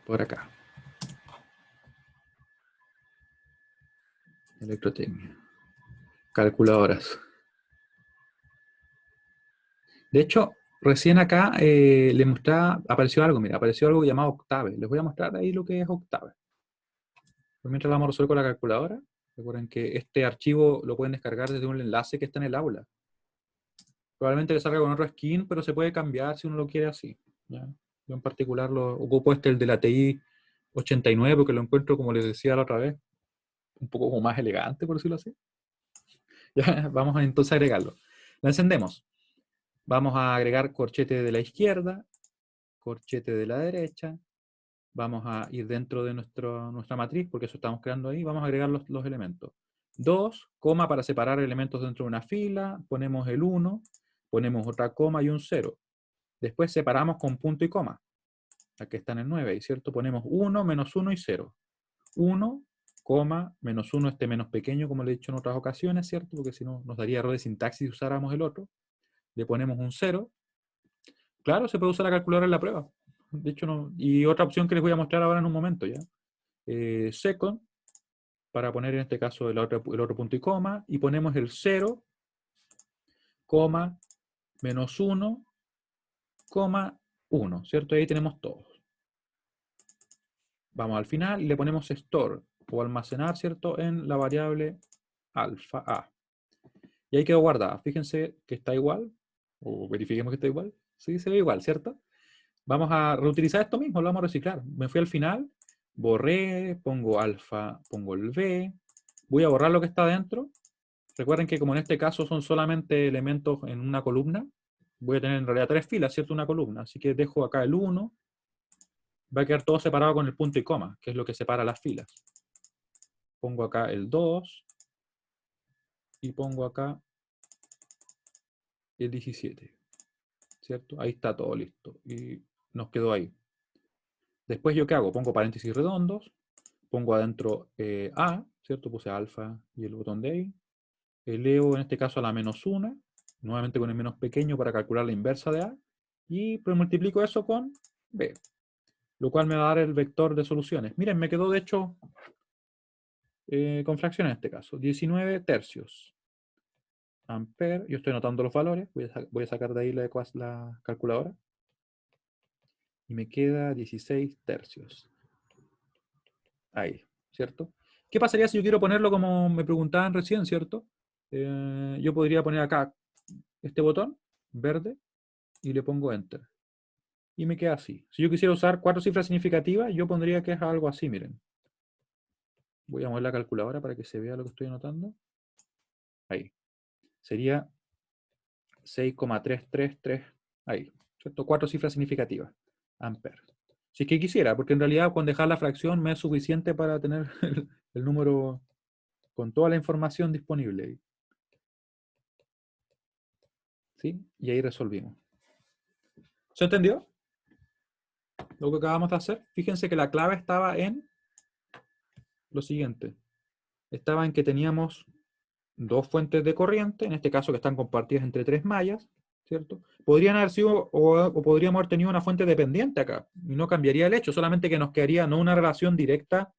Por acá. Electrotecnia. Calculadoras. De hecho, recién acá le mostraba, apareció algo, mira, apareció algo llamado Octave. Les voy a mostrar ahí lo que es Octave. Pues mientras vamos a resolver con la calculadora, recuerden que este archivo lo pueden descargar desde un enlace que está en el aula. Probablemente le salga con otro skin, pero se puede cambiar si uno lo quiere así, ¿ya? Yo en particular lo ocupo el de la TI 89 porque lo encuentro, como les decía la otra vez, un poco como más elegante, por decirlo así. Ya, vamos a entonces agregarlo. La encendemos. Vamos a agregar corchete de la izquierda, corchete de la derecha. Vamos a ir dentro de nuestra matriz, porque eso estamos creando ahí. Vamos a agregar los elementos. 2, coma para separar elementos dentro de una fila. Ponemos el 1, ponemos otra coma y un 0. Después separamos con punto y coma. Aquí están en 9, ¿cierto? Ponemos 1, menos 1 y 0. 1, coma, menos 1 este menos pequeño, como le he dicho en otras ocasiones, ¿cierto? Porque si no nos daría error de sintaxis si usáramos el otro. Le ponemos un 0. Claro, se puede usar la calculadora en la prueba. De hecho, no. Y otra opción que les voy a mostrar ahora en un momento, ¿ya? Second, para poner en este caso el otro punto y coma, y ponemos el 0, coma, menos 1, coma, 1, ¿cierto? Y ahí tenemos todos. Vamos al final y le ponemos store, o almacenar, ¿cierto? En la variable alfa A. Y ahí quedó guardada. Fíjense que está igual, o verifiquemos que está igual. Sí, se ve igual, ¿cierto? Vamos a reutilizar esto mismo, lo vamos a reciclar. Me fui al final, borré, pongo alfa, pongo el B, voy a borrar lo que está dentro. Recuerden que como en este caso son solamente elementos en una columna, voy a tener en realidad 3 filas, ¿cierto? Una columna. Así que dejo acá el 1, va a quedar todo separado con el punto y coma, que es lo que separa las filas. Pongo acá el 2 y pongo acá el 17, ¿cierto? Ahí está todo listo y nos quedó ahí. Después, ¿yo qué hago? Pongo paréntesis redondos, pongo adentro A, ¿cierto? Puse alfa y el botón de ahí. Eleo en este caso a la menos 1, nuevamente con el menos pequeño para calcular la inversa de A, y multiplico eso con B, lo cual me va a dar el vector de soluciones. Miren, me quedó de hecho con fracciones en este caso, 19 tercios. Ampere, yo estoy anotando los valores, voy a sacar de ahí la calculadora, y me queda 16 tercios. Ahí, ¿cierto? ¿Qué pasaría si yo quiero ponerlo como me preguntaban recién, ¿cierto? Yo podría poner acá este botón, verde, y le pongo Enter. Y me queda así. Si yo quisiera usar 4 cifras significativas, yo pondría que es algo así, miren. Voy a mover la calculadora para que se vea lo que estoy anotando. Ahí. Sería 6,333. Ahí, ¿cierto? 4 cifras significativas. Ampere. Si es que quisiera, porque en realidad con dejar la fracción me es suficiente para tener el número con toda la información disponible. ¿Sí? Y ahí resolvimos. ¿Se entendió lo que acabamos de hacer? Fíjense que la clave estaba en lo siguiente. Estaba en que teníamos dos fuentes de corriente, en este caso que están compartidas entre 3 mallas, ¿cierto? Podrían haber sido, o podríamos haber tenido una fuente dependiente acá, y no cambiaría el hecho, solamente que nos quedaría no una relación directa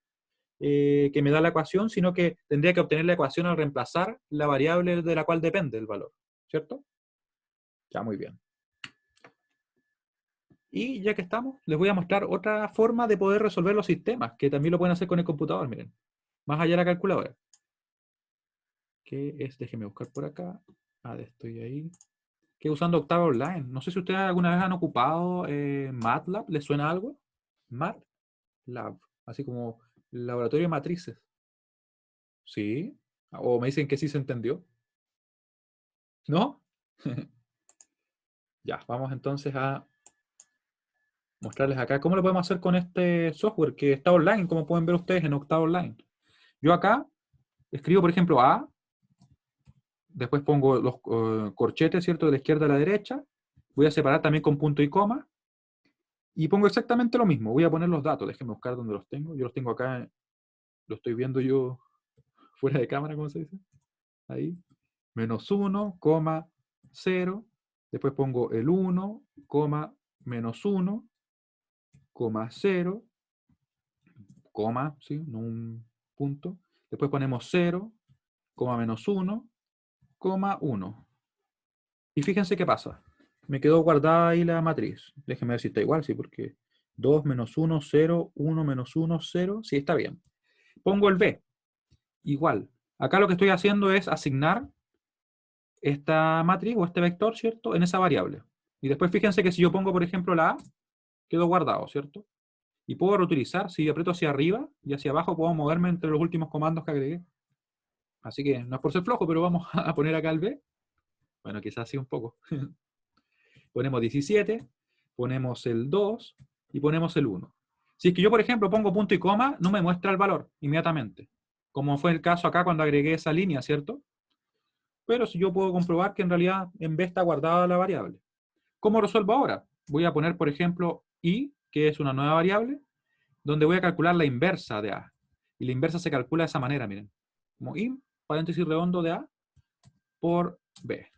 que me da la ecuación, sino que tendría que obtener la ecuación al reemplazar la variable de la cual depende el valor, ¿cierto? Ya, muy bien. Y ya que estamos, les voy a mostrar otra forma de poder resolver los sistemas, que también lo pueden hacer con el computador, miren. Más allá de la calculadora. Que es, déjenme buscar por acá. Estoy ahí. Que usando Octave Online. No sé si ustedes alguna vez han ocupado MATLAB. ¿Les suena algo? ¿Mat? Lab, así como laboratorio de matrices. ¿Sí? O me dicen que sí se entendió. ¿No? Ya, vamos entonces a mostrarles acá cómo lo podemos hacer con este software que está online, como pueden ver ustedes en Octavo Online. Yo acá escribo, por ejemplo, A, después pongo los corchetes, ¿cierto? De la izquierda a la derecha. Voy a separar también con punto y coma. Y pongo exactamente lo mismo. Voy a poner los datos. Déjenme buscar dónde los tengo. Yo los tengo acá. Lo estoy viendo yo fuera de cámara, ¿cómo se dice? Ahí. -1, 0. Después pongo el 1, -1, 0, ¿sí? No un punto. Después ponemos 0, -1, 1. Y fíjense qué pasa. Me quedó guardada ahí la matriz. Déjenme ver si está igual, sí, porque 2, -1, 0, 1, -1, 0. Sí, está bien. Pongo el B. Igual. Acá lo que estoy haciendo es asignar esta matriz o este vector, ¿cierto? En esa variable. Y después fíjense que si yo pongo, por ejemplo, la A, quedó guardado, ¿cierto? Y puedo reutilizar. Si aprieto hacia arriba y hacia abajo, puedo moverme entre los últimos comandos que agregué. Así que no es por ser flojo, pero vamos a poner acá el B. Bueno, quizás sí un poco. Ponemos 17, ponemos el 2 y ponemos el 1. Si es que yo, por ejemplo, pongo punto y coma, no me muestra el valor inmediatamente. Como fue el caso acá cuando agregué esa línea, ¿cierto? Pero si yo puedo comprobar que en realidad en B está guardada la variable. ¿Cómo resuelvo ahora? Voy a poner, por ejemplo, I, que es una nueva variable, donde voy a calcular la inversa de A. Y la inversa se calcula de esa manera, miren. Como I, paréntesis redondo de A, por B.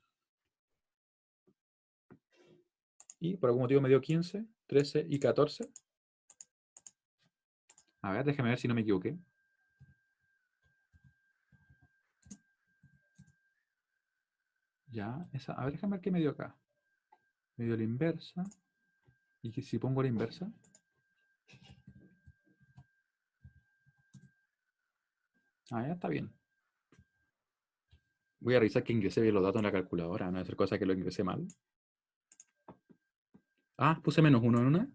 Y por algún motivo me dio 15, 13 y 14. A ver, déjame ver si no me equivoqué. Ya, esa, a ver, déjame ver qué me dio acá. Me dio la inversa. Y que si pongo la inversa. Ah, ya está bien. Voy a revisar que ingresé bien los datos en la calculadora. No es cosa que lo ingresé mal. Ah, puse -1 en una.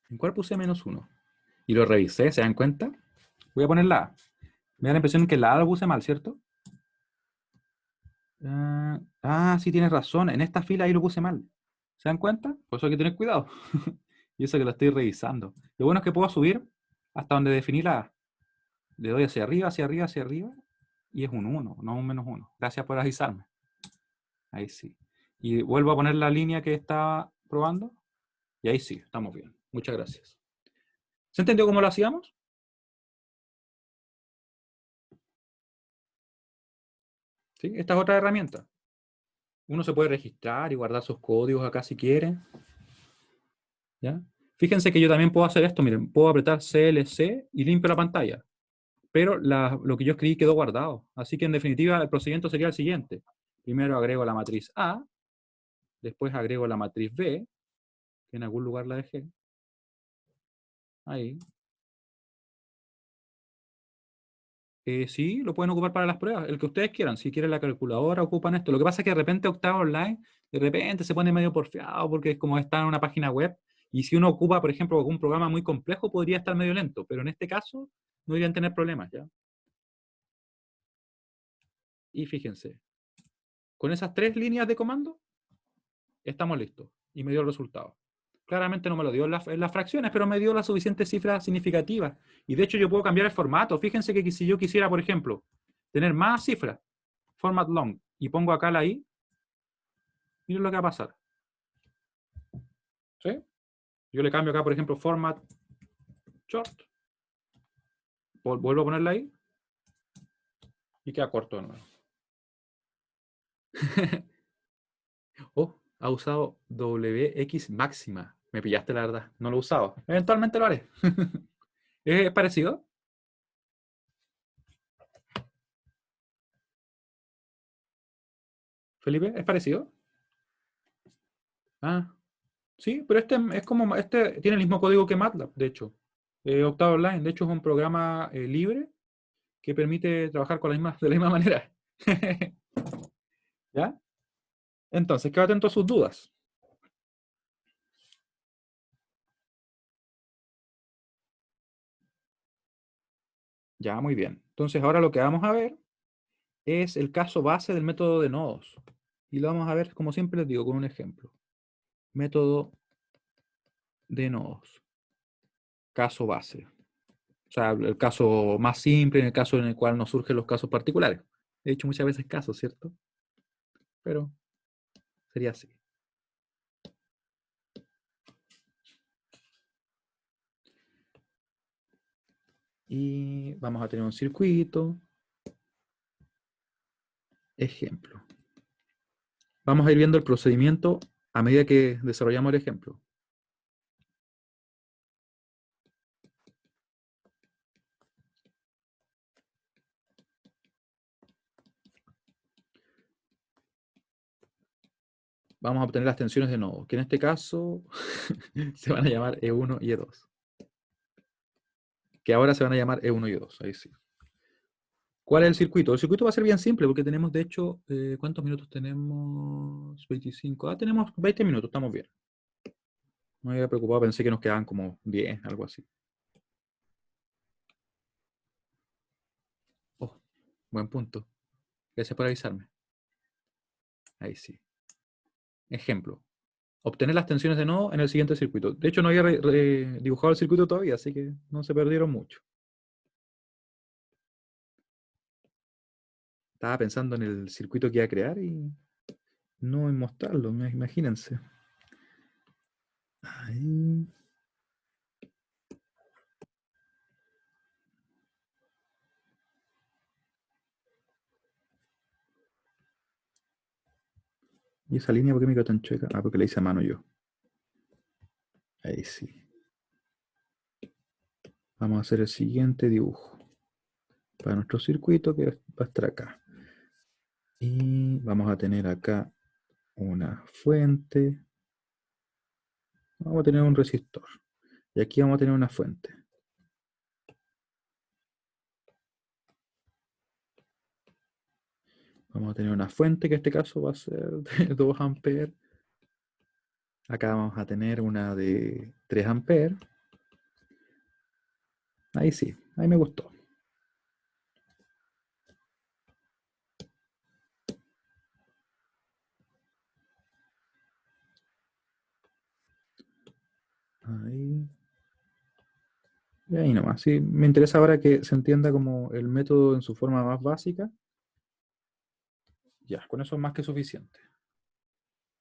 ¿En cuál puse -1? Y lo revisé, ¿se dan cuenta? Voy a poner la A. Me da la impresión que la A lo puse mal, ¿cierto? Sí, tienes razón. En esta fila ahí lo puse mal. ¿Se dan cuenta? Por eso hay que tener cuidado. Y eso que lo estoy revisando. Lo bueno es que puedo subir hasta donde definí la A. Le doy hacia arriba, hacia arriba, hacia arriba. Y es un 1, no un -1. Gracias por avisarme. Ahí sí. Y vuelvo a poner la línea que estaba probando. Y ahí sí, estamos bien. Muchas gracias. ¿Se entendió cómo lo hacíamos? ¿Sí? Esta es otra herramienta. Uno se puede registrar y guardar sus códigos acá si quiere. ¿Ya? Fíjense que yo también puedo hacer esto. Miren, puedo apretar CLC y limpio la pantalla. Pero lo que yo escribí quedó guardado. Así que en definitiva el procedimiento sería el siguiente. Primero agrego la matriz A, después agrego la matriz B, que en algún lugar la dejé. Ahí. Sí, lo pueden ocupar para las pruebas, el que ustedes quieran. Si quieren la calculadora, ocupan esto. Lo que pasa es que de repente Octavo Online, de repente se pone medio porfiado porque es como está en una página web. Y si uno ocupa, por ejemplo, algún programa muy complejo, podría estar medio lento. Pero en este caso, no deberían tener problemas, ¿ya? Y fíjense, con esas 3 líneas de comando, estamos listos. Y me dio el resultado. Claramente no me lo dio en las fracciones, pero me dio la suficiente cifra significativa. Y de hecho yo puedo cambiar el formato. Fíjense que si yo quisiera, por ejemplo, tener más cifras, format long, y pongo acá la i, miren lo que va a pasar. ¿Sí? Yo le cambio acá, por ejemplo, format short. Vuelvo a ponerla ahí. Y queda corto de nuevo. Oh, ha usado WX máxima. Me pillaste la verdad. No lo he usado. Eventualmente lo haré. ¿Es parecido? Felipe, ¿es parecido? Ah, sí, pero este es como, este tiene el mismo código que MATLAB, de hecho. Octavo Online, de hecho, es un programa libre que permite trabajar con de la misma manera. ¿Ya? Entonces, quédate atento a sus dudas. Ya, muy bien. Entonces ahora lo que vamos a ver es el caso base del método de nodos. Y lo vamos a ver, como siempre les digo, con un ejemplo. Método de nodos. Caso base. O sea, el caso más simple, en el caso en el cual nos surgen los casos particulares. He dicho muchas veces casos, ¿cierto? Pero sería así. Y vamos a tener un circuito. Ejemplo. Vamos a ir viendo el procedimiento a medida que desarrollamos el ejemplo. Vamos a obtener las tensiones de nodo, que en este caso se van a llamar E1 y E2. Que ahora se van a llamar E1 y E2, ahí sí. ¿Cuál es el circuito? El circuito va a ser bien simple porque tenemos, de hecho, ¿cuántos minutos tenemos? 25. Ah, tenemos 20 minutos, estamos bien. No me había preocupado, pensé que nos quedaban como 10, algo así. Oh, buen punto. Gracias por avisarme. Ahí sí. Ejemplo. Obtener las tensiones de nodo en el siguiente circuito. De hecho, no había dibujado el circuito todavía, así que no se perdieron mucho. Estaba pensando en el circuito que iba a crear y no en mostrarlo, imagínense. Ahí. ¿Y esa línea por qué me quedó tan chueca? Ah, porque la hice a mano yo. Ahí sí. Vamos a hacer el siguiente dibujo para nuestro circuito que va a estar acá. Y vamos a tener acá una fuente. Vamos a tener un resistor. Y aquí vamos a tener una fuente. Vamos a tener una fuente que en este caso va a ser de 2 amperes. Acá vamos a tener una de 3 amperes. Ahí sí, ahí me gustó. Ahí. Y ahí nomás. Sí, me interesa ahora que se entienda como el método en su forma más básica. Ya, con eso es más que suficiente.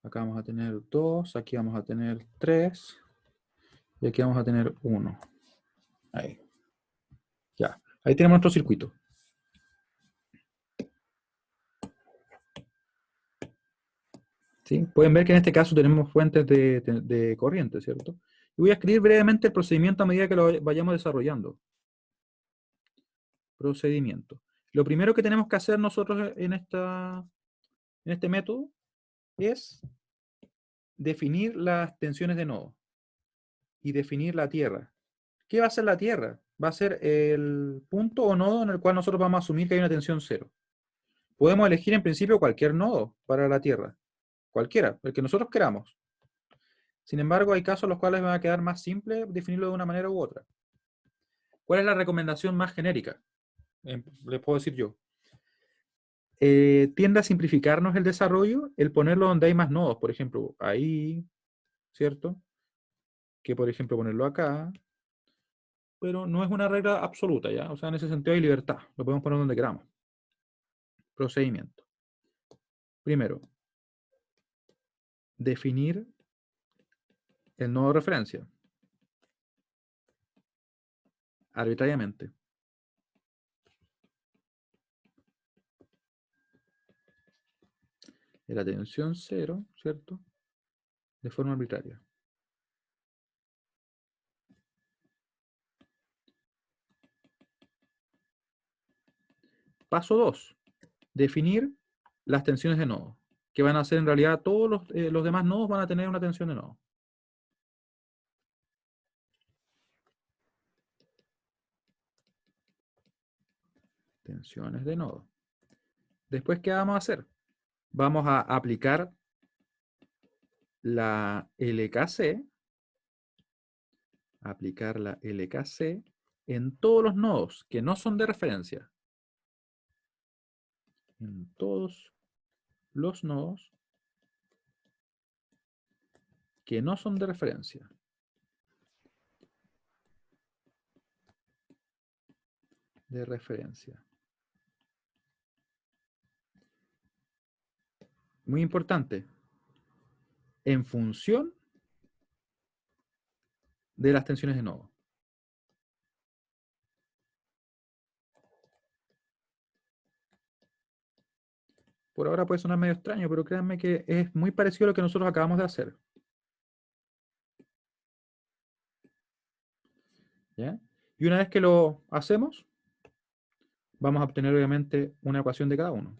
Acá vamos a tener 2, aquí vamos a tener 3 y aquí vamos a tener 1. Ahí. Ya, ahí tenemos nuestro circuito. ¿Sí? Pueden ver que en este caso tenemos fuentes de corriente, ¿cierto? Y voy a escribir brevemente el procedimiento a medida que lo vayamos desarrollando. Procedimiento. Lo primero que tenemos que hacer nosotros en este método es definir las tensiones de nodo y definir la tierra. ¿Qué va a ser la tierra? Va a ser el punto o nodo en el cual nosotros vamos a asumir que hay una tensión cero. Podemos elegir en principio cualquier nodo para la tierra, cualquiera, el que nosotros queramos. Sin embargo, hay casos en los cuales va a quedar más simple definirlo de una manera u otra. ¿Cuál es la recomendación más genérica? Les puedo decir yo. Tiende a simplificarnos el desarrollo el ponerlo donde hay más nodos, por ejemplo, ahí, ¿cierto? Que por ejemplo ponerlo acá, pero no es una regla absoluta, ¿ya? O sea, en ese sentido hay libertad, lo podemos poner donde queramos. Procedimiento. Primero, definir el nodo de referencia arbitrariamente. En la tensión cero, ¿cierto? De forma arbitraria. Paso 2. Definir las tensiones de nodo, que van a ser en realidad todos los demás nodos van a tener una tensión de nodo. Tensiones de nodo. Después, ¿qué vamos a hacer? Vamos a aplicar la LKC, en todos los nodos que no son de referencia. En todos los nodos que no son de referencia. De referencia. Muy importante. En función de las tensiones de nodo. Por ahora puede sonar medio extraño, pero créanme que es muy parecido a lo que nosotros acabamos de hacer. ¿Ya? Y una vez que lo hacemos, vamos a obtener obviamente una ecuación de cada uno.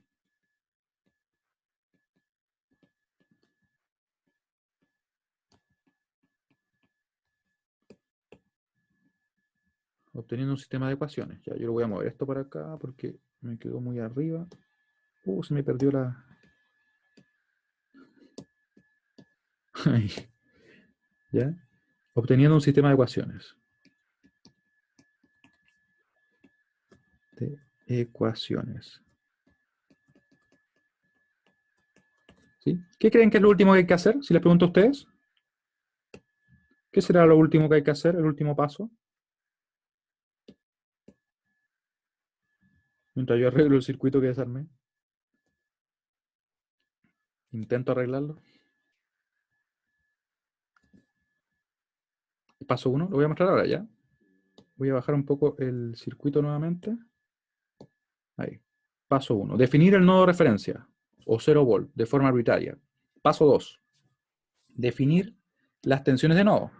Obteniendo un sistema de ecuaciones. Ya, yo lo voy a mover esto para acá porque me quedó muy arriba. Se me perdió la... Ahí. ¿Ya? Obteniendo un sistema de ecuaciones. De ecuaciones. ¿Sí? ¿Qué creen que es lo último que hay que hacer? Si les pregunto a ustedes. ¿Qué será lo último que hay que hacer? El último paso. Mientras yo arreglo el circuito que desarmé. Intento arreglarlo. Paso 1, lo voy a mostrar ahora ya. Voy a bajar un poco el circuito nuevamente. Ahí. Paso 1. Definir el nodo de referencia, o 0 volt, de forma arbitraria. Paso 2. Definir las tensiones de nodo.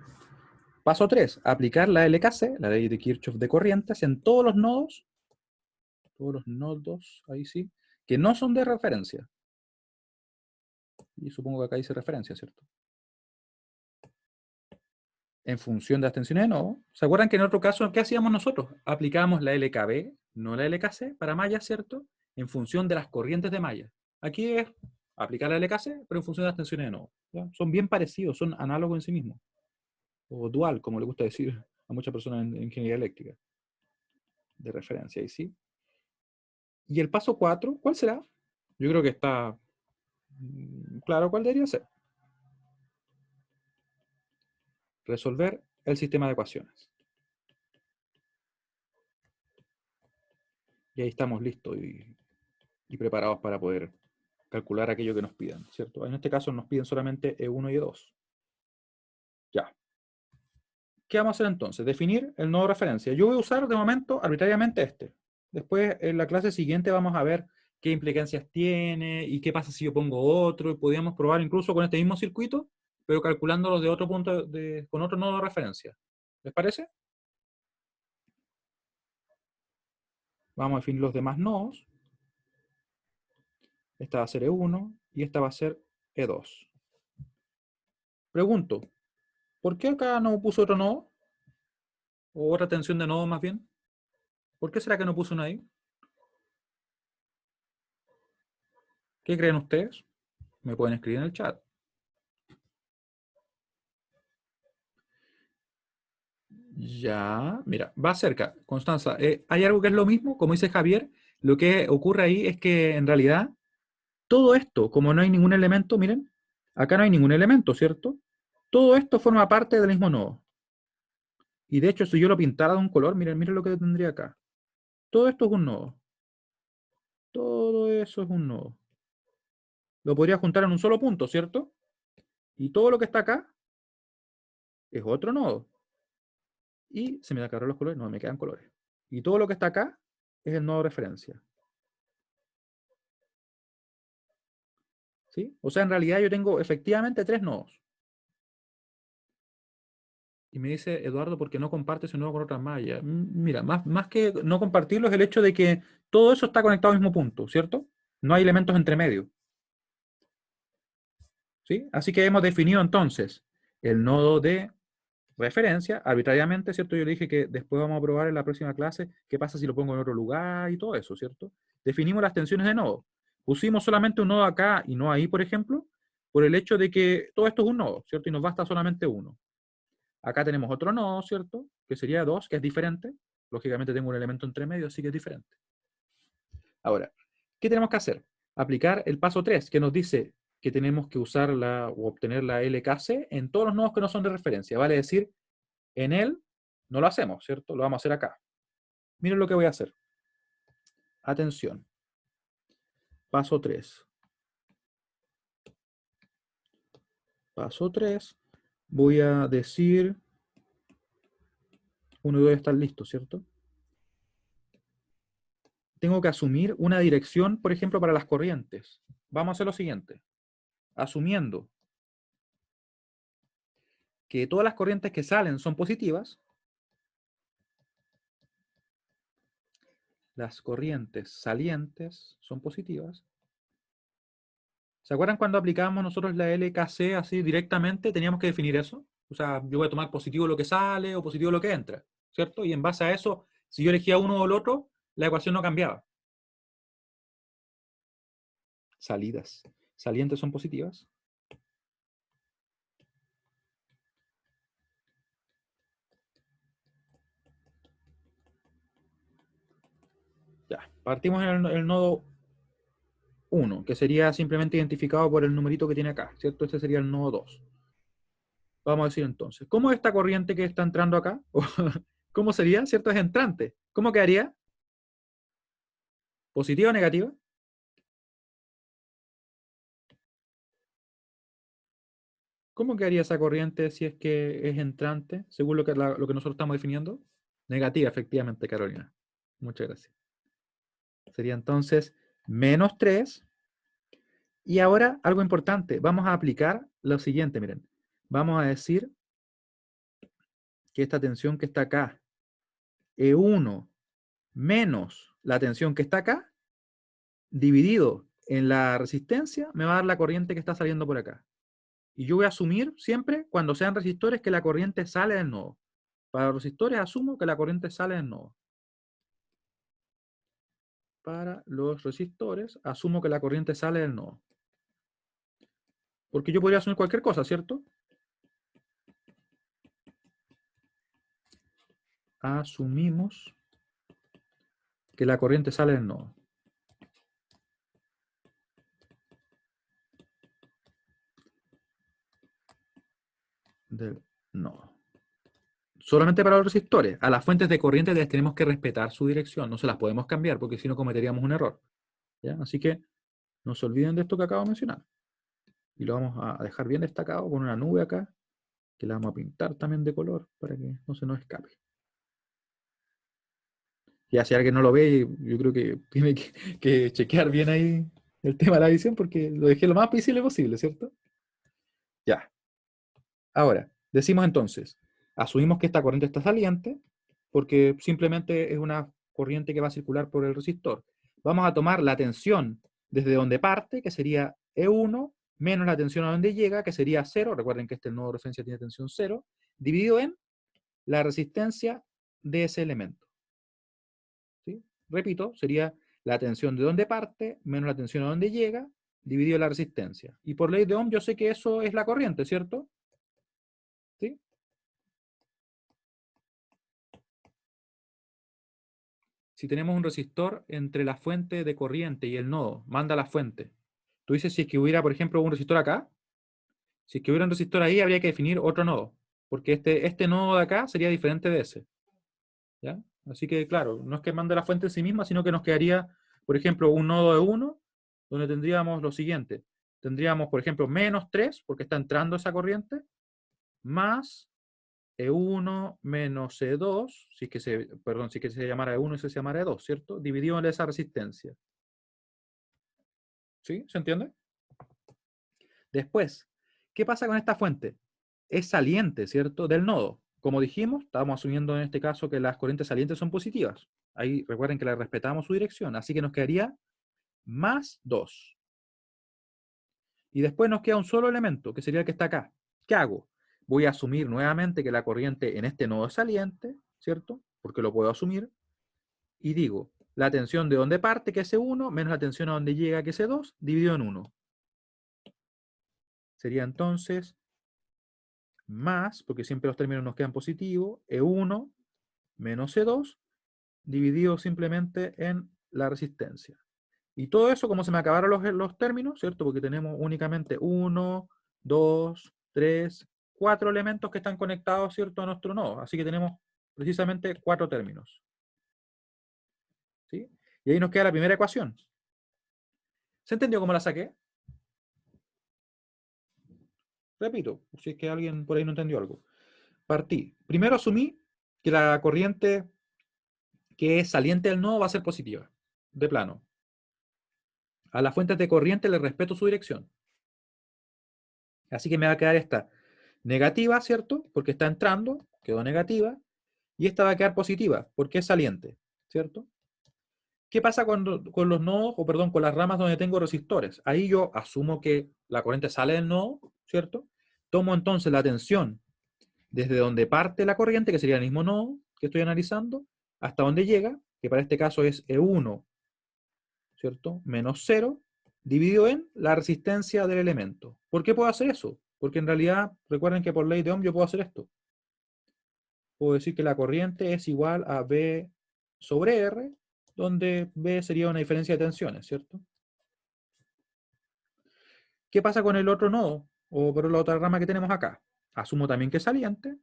Paso 3. Aplicar la LKC, la ley de Kirchhoff de corrientes, en todos los nodos, ahí sí, que no son de referencia. Y supongo que acá dice referencia, ¿cierto? En función de las tensiones de nodo. ¿Se acuerdan que en otro caso, qué hacíamos nosotros? Aplicábamos la LKB, no la LKC, para mallas, ¿cierto? En función de las corrientes de malla. Aquí es aplicar la LKC, pero en función de las tensiones de nodo. ¿Ya? Son bien parecidos, son análogos en sí mismos. O dual, como le gusta decir a muchas personas en ingeniería eléctrica. De referencia, ahí sí. Y el paso 4, ¿cuál será? Yo creo que está claro cuál debería ser. Resolver el sistema de ecuaciones. Y ahí estamos listos y preparados para poder calcular aquello que nos pidan, ¿cierto? En este caso nos piden solamente E1 y E2. Ya. ¿Qué vamos a hacer entonces? Definir el nodo de referencia. Yo voy a usar de momento arbitrariamente este. Después en la clase siguiente vamos a ver qué implicancias tiene y qué pasa si yo pongo otro, y podríamos probar incluso con este mismo circuito, pero calculándolos de otro punto, con otro nodo de referencia. ¿Les parece? Vamos a definir los demás nodos. Esta va a ser E1 y esta va a ser E2. Pregunto, ¿por qué acá no puso otro nodo? O otra tensión de nodo más bien. ¿Por qué será que no puso una ahí? ¿Qué creen ustedes? Me pueden escribir en el chat. Ya, mira, va cerca. Constanza, hay algo que es lo mismo, como dice Javier, lo que ocurre ahí es que en realidad todo esto, como no hay ningún elemento, miren, acá no hay ningún elemento, ¿cierto? Todo esto forma parte del mismo nodo. Y de hecho, si yo lo pintara de un color, miren, miren lo que tendría acá. Todo esto es un nodo. Todo eso es un nodo. Lo podría juntar en un solo punto, ¿cierto? Y todo lo que está acá es otro nodo. Y se me acabaron los colores, no, me quedan colores. Y todo lo que está acá es el nodo de referencia. ¿Sí? O sea, en realidad yo tengo efectivamente 3 nodos. Y me dice, Eduardo, ¿por qué no comparte ese nodo con otras mallas? Mira, más que no compartirlo es el hecho de que todo eso está conectado al mismo punto, ¿cierto? No hay elementos entre medio. ¿Sí? Así que hemos definido entonces el nodo de referencia arbitrariamente, ¿cierto? Yo le dije que después vamos a probar en la próxima clase qué pasa si lo pongo en otro lugar y todo eso, ¿cierto? Definimos las tensiones de nodo. Pusimos solamente un nodo acá y no ahí, por ejemplo, por el hecho de que todo esto es un nodo, ¿cierto? Y nos basta solamente uno. Acá tenemos otro nodo, ¿cierto? Que sería 2, que es diferente. Lógicamente tengo un elemento entre medio, así que es diferente. Ahora, ¿qué tenemos que hacer? Aplicar el paso 3, que nos dice que tenemos que usar o obtener la LKC en todos los nodos que no son de referencia. Vale decir, en él no lo hacemos, ¿cierto? Lo vamos a hacer acá. Miren lo que voy a hacer. Atención. Paso 3. Paso 3. Voy a decir 1 y 2 están listos, ¿cierto? Tengo que asumir una dirección, por ejemplo, para las corrientes. Vamos a hacer lo siguiente. Asumiendo que todas las corrientes que salen son positivas, las corrientes salientes son positivas. ¿Se acuerdan cuando aplicábamos nosotros la LKC así directamente? Teníamos que definir eso. O sea, yo voy a tomar positivo lo que sale o positivo lo que entra, ¿cierto? Y en base a eso, si yo elegía uno o el otro, la ecuación no cambiaba. Salidas. Salientes son positivas. Ya, partimos en el nodo 1, que sería simplemente identificado por el numerito que tiene acá, ¿cierto? Este sería el nodo 2. Vamos a decir entonces, ¿cómo es esta corriente que está entrando acá? ¿Cómo sería? ¿Cierto? Es entrante. ¿Cómo quedaría? ¿Positiva o negativa? ¿Cómo quedaría esa corriente si es que es entrante, según lo que nosotros estamos definiendo? Negativa, efectivamente, Carolina. Muchas gracias. Sería entonces menos 3. Y ahora, algo importante, vamos a aplicar lo siguiente, miren. Vamos a decir que esta tensión que está acá, E1 menos la tensión que está acá, dividido en la resistencia, me va a dar la corriente que está saliendo por acá. Y yo voy a asumir siempre, cuando sean resistores, que la corriente sale del nodo. Para los resistores asumo que la corriente sale del nodo. Para los resistores asumo que la corriente sale del nodo. Porque yo podría asumir cualquier cosa, ¿cierto? Asumimos que la corriente sale del nodo. Del nodo. Solamente para los resistores. A las fuentes de corriente les tenemos que respetar su dirección. No se las podemos cambiar porque si no cometeríamos un error. ¿Ya? Así que no se olviden de esto que acabo de mencionar. Y lo vamos a dejar bien destacado con una nube acá, que la vamos a pintar también de color para que no se nos escape. Ya si alguien no lo ve, yo creo que tiene que chequear bien ahí el tema de la visión porque lo dejé lo más visible posible, ¿cierto? Ya. Ahora, decimos entonces, asumimos que esta corriente está saliente porque simplemente es una corriente que va a circular por el resistor. Vamos a tomar la tensión desde donde parte, que sería E1, menos la tensión a donde llega, que sería 0. Recuerden que este nodo de referencia tiene tensión 0, dividido en la resistencia de ese elemento. ¿Sí? Repito, sería la tensión de donde parte menos la tensión a donde llega, dividido en la resistencia. Y por ley de Ohm yo sé que eso es la corriente, ¿cierto? ¿Sí? Si tenemos un resistor entre la fuente de corriente y el nodo, manda la fuente. Tú dices si es que hubiera, por ejemplo, un resistor acá, si es que hubiera un resistor ahí, habría que definir otro nodo, porque este nodo de acá sería diferente de ese. ¿Ya? Así que, claro, no es que mande la fuente en sí misma, sino que nos quedaría, por ejemplo, un nodo de 1, donde tendríamos lo siguiente. Tendríamos, por ejemplo, menos 3, porque está entrando esa corriente, más E1 menos E2, si es que se llamara E1 y se llamara E2, ¿cierto? Dividido en esa resistencia. ¿Sí? ¿Se entiende? Después, ¿qué pasa con esta fuente? Es saliente, ¿cierto? Del nodo. Como dijimos, estábamos asumiendo en este caso que las corrientes salientes son positivas. Ahí recuerden que le respetamos su dirección, así que nos quedaría más 2. Y después nos queda un solo elemento, que sería el que está acá. ¿Qué hago? Voy a asumir nuevamente que la corriente en este nodo es saliente, ¿cierto? Porque lo puedo asumir. Y digo, la tensión de donde parte, que es E1, menos la tensión a donde llega, que es E2, dividido en 1. Sería entonces más, porque siempre los términos nos quedan positivos, E1 menos E2, dividido simplemente en la resistencia. Y todo eso, como se me acabaron los términos, ¿cierto? Porque tenemos únicamente 1, 2, 3, 4 elementos que están conectados, ¿cierto? A nuestro nodo. Así que tenemos precisamente 4 términos. ¿Sí? Y ahí nos queda la primera ecuación. ¿Se entendió cómo la saqué? Repito, si es que alguien por ahí no entendió algo. Partí. Primero asumí que la corriente que es saliente del nodo va a ser positiva, de plano. A las fuentes de corriente le respeto su dirección. Así que me va a quedar esta negativa, ¿cierto? Porque está entrando, quedó negativa. Y esta va a quedar positiva, porque es saliente, ¿cierto? ¿Qué pasa con los nodos, o perdón, con las ramas donde tengo resistores? Ahí yo asumo que la corriente sale del nodo, ¿cierto? Tomo entonces la tensión desde donde parte la corriente, que sería el mismo nodo que estoy analizando, hasta donde llega, que para este caso es E1, ¿cierto? Menos 0, dividido en la resistencia del elemento. ¿Por qué puedo hacer eso? Porque en realidad, recuerden que por ley de Ohm yo puedo hacer esto. Puedo decir que la corriente es igual a B sobre R, donde B sería una diferencia de tensiones, ¿cierto? ¿Qué pasa con el otro nodo? O por la otra rama que tenemos acá. Asumo también que es saliente.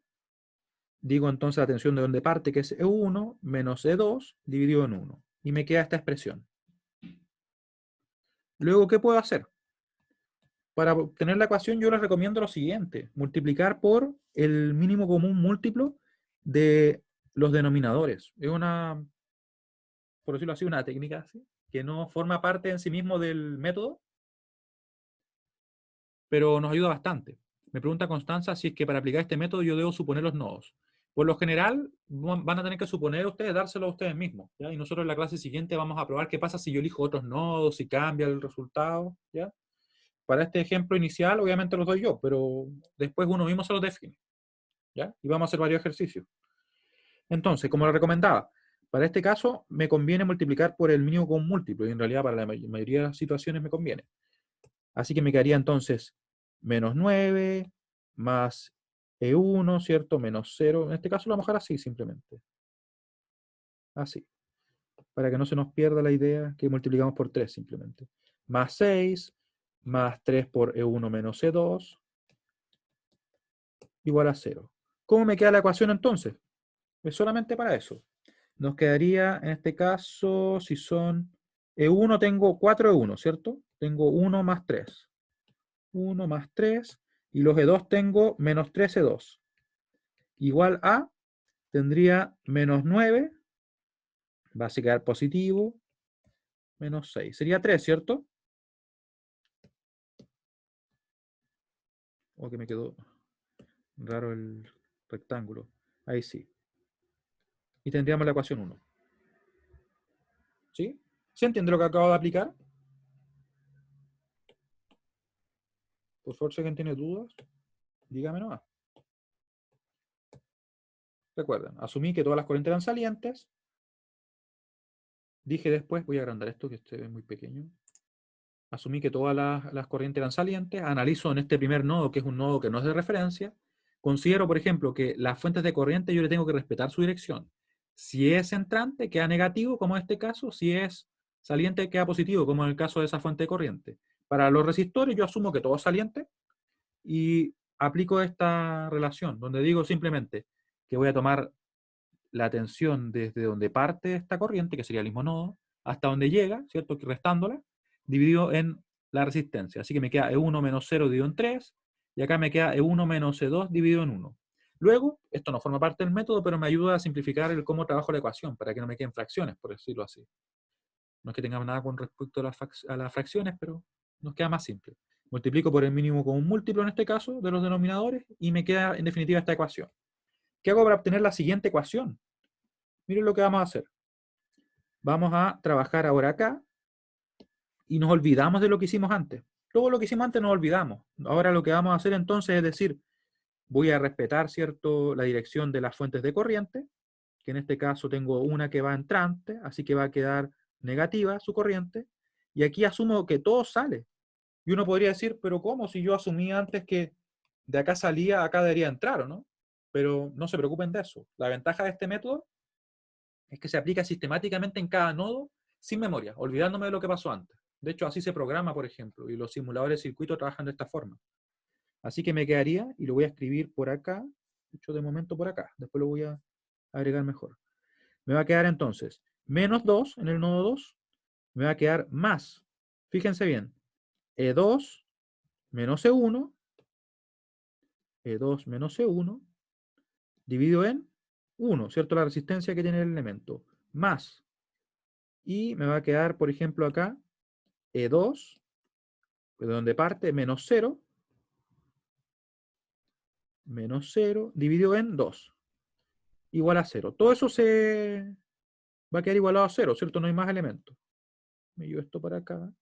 Digo entonces la tensión de donde parte, que es E1 menos E2 dividido en 1. Y me queda esta expresión. Luego, ¿qué puedo hacer? Para obtener la ecuación yo les recomiendo lo siguiente. Multiplicar por el mínimo común múltiplo de los denominadores. Es una, por decirlo así, una técnica así, que no forma parte en sí mismo del método, pero nos ayuda bastante. Me pregunta Constanza si es que para aplicar este método yo debo suponer los nodos. Por lo general, van a tener que suponer ustedes, dárselo a ustedes mismos, ¿ya? Y nosotros en la clase siguiente vamos a probar qué pasa si yo elijo otros nodos, si cambia el resultado, ¿ya? Para este ejemplo inicial, obviamente los doy yo, pero después uno mismo se los define, ¿ya? Y vamos a hacer varios ejercicios. Entonces, como lo recomendaba, para este caso me conviene multiplicar por el mínimo común múltiplo, y en realidad para la mayoría de las situaciones me conviene. Así que me quedaría entonces menos 9 más E1, ¿cierto? Menos 0. En este caso lo vamos a dejar así simplemente. Así. Para que no se nos pierda la idea que multiplicamos por 3 simplemente. Más 6, más 3 por E1 menos E2, igual a 0. ¿Cómo me queda la ecuación entonces? Es solamente para eso. Nos quedaría, en este caso, si son E1, tengo 4 E1, ¿cierto? Tengo 1 más 3. 1 más 3, y los E2 tengo menos 3 E2. Igual a, tendría menos 9, va a quedar positivo, menos 6. Sería 3, ¿cierto? O que me quedó raro el rectángulo. Ahí sí. Y tendríamos la ecuación 1. ¿Sí? ¿Se entiende lo que acabo de aplicar? Por favor, si alguien tiene dudas, dígame nomás. Recuerden, asumí que todas las corrientes eran salientes. Dije después, voy a agrandar esto que este es muy pequeño. Asumí que todas las corrientes eran salientes. Analizo en este primer nodo, que es un nodo que no es de referencia. Considero, por ejemplo, que las fuentes de corriente yo le tengo que respetar su dirección. Si es entrante, queda negativo, como en este caso. Si es saliente, queda positivo, como en el caso de esa fuente de corriente. Para los resistores, yo asumo que todo es saliente y aplico esta relación, donde digo simplemente que voy a tomar la tensión desde donde parte esta corriente, que sería el mismo nodo, hasta donde llega, ¿cierto? Restándola, dividido en la resistencia. Así que me queda E1 menos 0 dividido en 3, y acá me queda E1 menos E2 dividido en 1. Luego, esto no forma parte del método, pero me ayuda a simplificar el cómo trabajo la ecuación, para que no me queden fracciones, por decirlo así. No es que tengamos nada con respecto a las fracciones, pero nos queda más simple. Multiplico por el mínimo común múltiplo, en este caso, de los denominadores, y me queda, en definitiva, esta ecuación. ¿Qué hago para obtener la siguiente ecuación? Miren lo que vamos a hacer. Vamos a trabajar ahora acá y nos olvidamos de lo que hicimos antes. Todo lo que hicimos antes nos olvidamos. Ahora lo que vamos a hacer entonces es decir, voy a respetar, ¿cierto?, la dirección de las fuentes de corriente, que en este caso tengo una que va entrante, así que va a quedar negativa su corriente, y aquí asumo que todo sale. Y uno podría decir, pero ¿cómo? Si yo asumí antes que de acá salía, acá debería entrar, ¿o no? Pero no se preocupen de eso. La ventaja de este método es que se aplica sistemáticamente en cada nodo sin memoria, olvidándome de lo que pasó antes. De hecho, así se programa, por ejemplo, y los simuladores de circuito trabajan de esta forma. Así que me quedaría, y lo voy a escribir por acá, de hecho de momento por acá, después lo voy a agregar mejor. Me va a quedar entonces menos 2 en el nodo 2, me va a quedar más, fíjense bien, E2 menos E1, E2 menos E1, dividido en 1, ¿cierto? La resistencia que tiene el elemento, más, y me va a quedar, por ejemplo, acá, E2, de donde parte, menos 0, dividido en 2, igual a 0. Todo eso se va a quedar igualado a 0, ¿cierto? No hay más elementos. Me llevo esto para acá.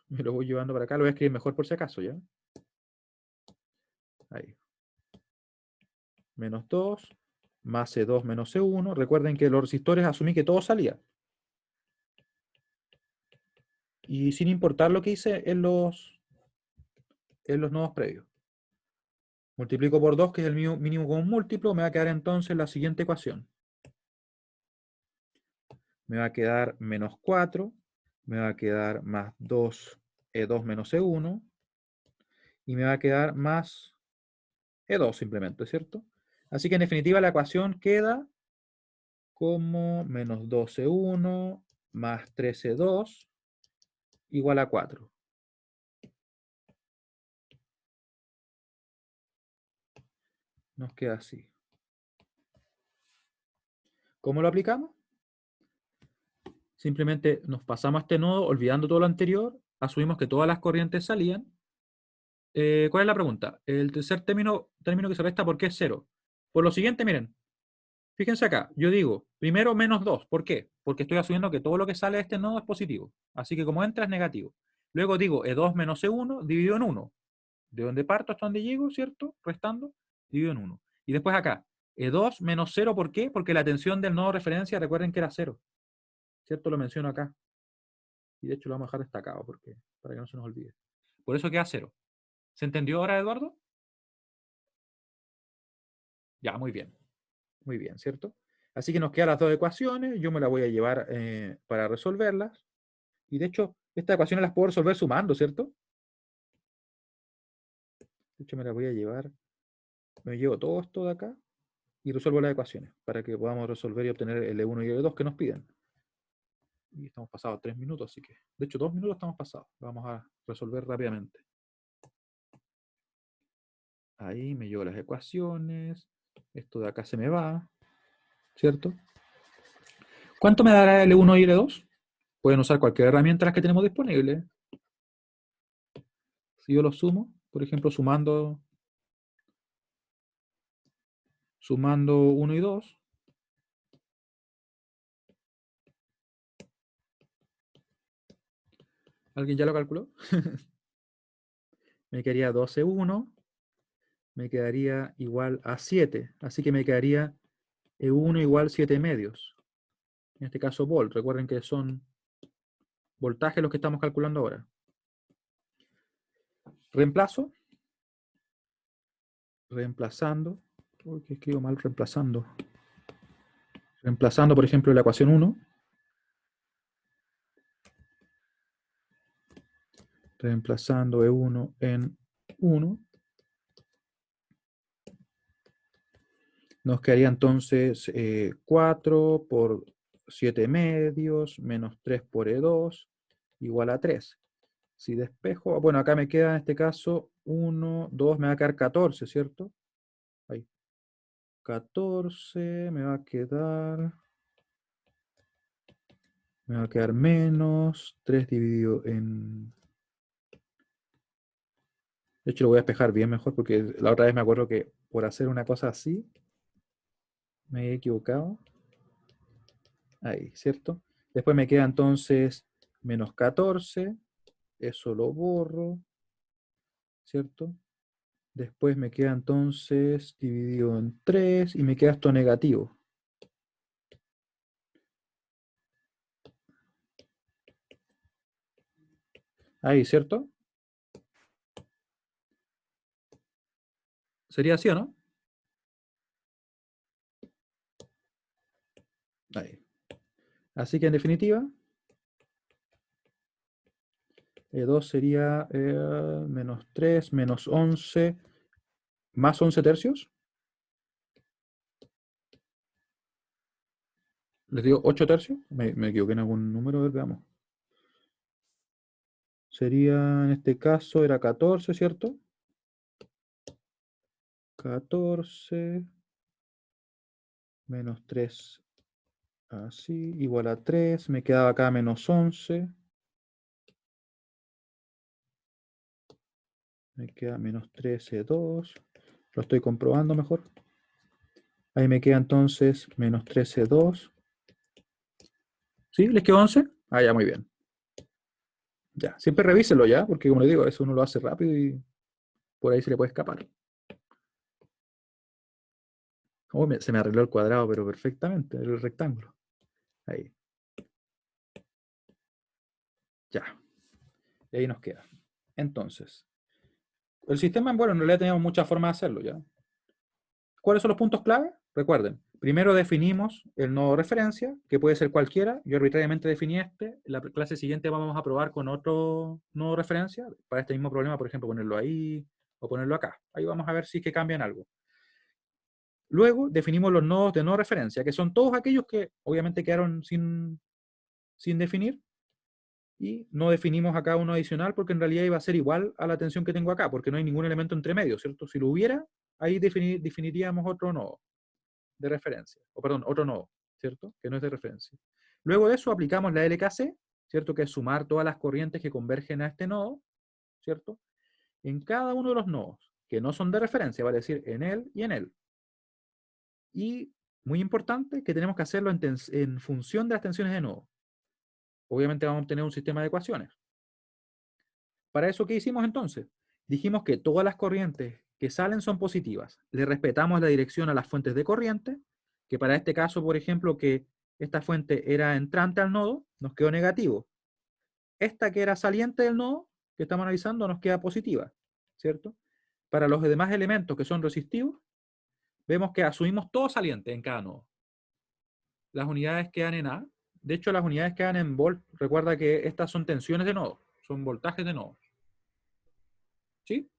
Me lo voy llevando para acá. Lo voy a escribir mejor por si acaso, ¿ya? Ahí. Menos 2, más C2 menos C1. Recuerden que los resistores asumí que todo salía. Y sin importar lo que hice en los nodos previos. Multiplico por 2, que es el mínimo común múltiplo. Me va a quedar entonces la siguiente ecuación. Me va a quedar menos 4. Me va a quedar más 2 E2 menos E1. Y me va a quedar más E2 simplemente, ¿cierto? Así que en definitiva la ecuación queda como menos 12,1 más 13,2 igual a 4. Nos queda así. ¿Cómo lo aplicamos? Simplemente nos pasamos a este nodo olvidando todo lo anterior, asumimos que todas las corrientes salían. ¿Cuál es la pregunta? El tercer término que se resta, ¿por qué es 0? Por lo siguiente, miren, fíjense acá, yo digo, primero menos 2, ¿por qué? Porque estoy asumiendo que todo lo que sale de este nodo es positivo, así que como entra es negativo. Luego digo E2 menos E1 dividido en 1, de donde parto hasta donde llego, ¿cierto? Restando, dividido en 1. Y después acá, E2 menos 0, ¿por qué? Porque la tensión del nodo de referencia, recuerden que era 0, ¿cierto? Lo menciono acá. Y de hecho lo vamos a dejar destacado para que no se nos olvide. Por eso queda 0. ¿Se entendió ahora, Eduardo? Ya, muy bien. Muy bien, ¿cierto? Así que nos quedan las dos ecuaciones. Yo me las voy a llevar para resolverlas. Y de hecho, estas ecuaciones las puedo resolver sumando, ¿cierto? De hecho, me las voy a llevar. Me llevo todo esto de acá y resuelvo las ecuaciones para que podamos resolver y obtener el E1 y el E2 que nos piden. Y estamos pasados 3 minutos, así que, de hecho, 2 minutos estamos pasados. Vamos a resolver rápidamente. Ahí me llevo las ecuaciones. Esto de acá se me va, ¿cierto? ¿Cuánto me dará el E1 y el E2? Pueden usar cualquier herramienta las que tenemos disponibles. Si yo los sumo, por ejemplo, sumando 1 y 2, ¿alguien ya lo calculó? Me quedaría 12,1, me quedaría igual a 7, así que me quedaría E1 igual 7 medios. En este caso volt, recuerden que son voltajes los que estamos calculando ahora. Reemplazo, reemplazando, uy, que escribo mal reemplazando, por ejemplo, la ecuación 1, reemplazando E1 en 1, nos quedaría entonces 4 por 7 medios menos 3 por E2 igual a 3. Si despejo, bueno, acá me queda en este caso 1, 2, me va a quedar 14, ¿cierto? Ahí. 14, me va a quedar menos 3 dividido en... De hecho, lo voy a despejar bien mejor porque la otra vez me acuerdo que por hacer una cosa así, me he equivocado. Ahí, ¿cierto? Después me queda entonces menos 14, eso lo borro, ¿cierto? Después me queda entonces dividido en 3 y me queda esto negativo. Ahí, ¿cierto? ¿Sería así o no? Así que en definitiva, E2 sería menos 3, menos 11, más 11 tercios. Les digo 8 tercios. Me equivoqué en algún número, a ver, veamos. Sería, en este caso, era 14, ¿cierto? 14 menos 3, así, igual a 3. Me quedaba acá menos 11. Me queda menos 13,2. Lo estoy comprobando mejor. Ahí me queda entonces menos 13,2. ¿Sí? ¿Les quedó 11? Ah, ya, muy bien. Ya, siempre revíselo ya, porque como les digo, eso uno lo hace rápido y por ahí se le puede escapar. Oh, se me arregló el cuadrado, pero perfectamente, el rectángulo. Ahí. Ya. Y ahí nos queda. Entonces, el sistema, bueno, en realidad teníamos muchas formas de hacerlo ya. ¿Cuáles son los puntos clave? Recuerden, primero definimos el nodo de referencia, que puede ser cualquiera. Yo arbitrariamente definí este. La clase siguiente vamos a probar con otro nodo de referencia. Para este mismo problema, por ejemplo, ponerlo ahí o ponerlo acá. Ahí vamos a ver si es que cambian algo. Luego definimos los nodos de no referencia, que son todos aquellos que obviamente quedaron sin definir. Y no definimos acá uno adicional porque en realidad iba a ser igual a la tensión que tengo acá, porque no hay ningún elemento entre medio, ¿cierto? Si lo hubiera, ahí definiríamos otro nodo de referencia, o perdón, otro nodo, ¿cierto? Que no es de referencia. Luego de eso aplicamos la LKC, ¿cierto? Que es sumar todas las corrientes que convergen a este nodo, ¿cierto? En cada uno de los nodos, que no son de referencia, vale decir en él y en él. Y, muy importante, que tenemos que hacerlo en función de las tensiones de nodo. Obviamente vamos a obtener un sistema de ecuaciones. Para eso, ¿qué hicimos entonces? Dijimos que todas las corrientes que salen son positivas. Le respetamos la dirección a las fuentes de corriente, que para este caso, por ejemplo, que esta fuente era entrante al nodo, nos quedó negativo. Esta que era saliente del nodo, que estamos analizando, nos queda positiva, ¿cierto? Para los demás elementos que son resistivos, vemos que asumimos todo saliente en cada nodo. Las unidades quedan en A. De hecho, las unidades quedan en volt. Recuerda que estas son tensiones de nodo, son voltajes de nodo. ¿Sí?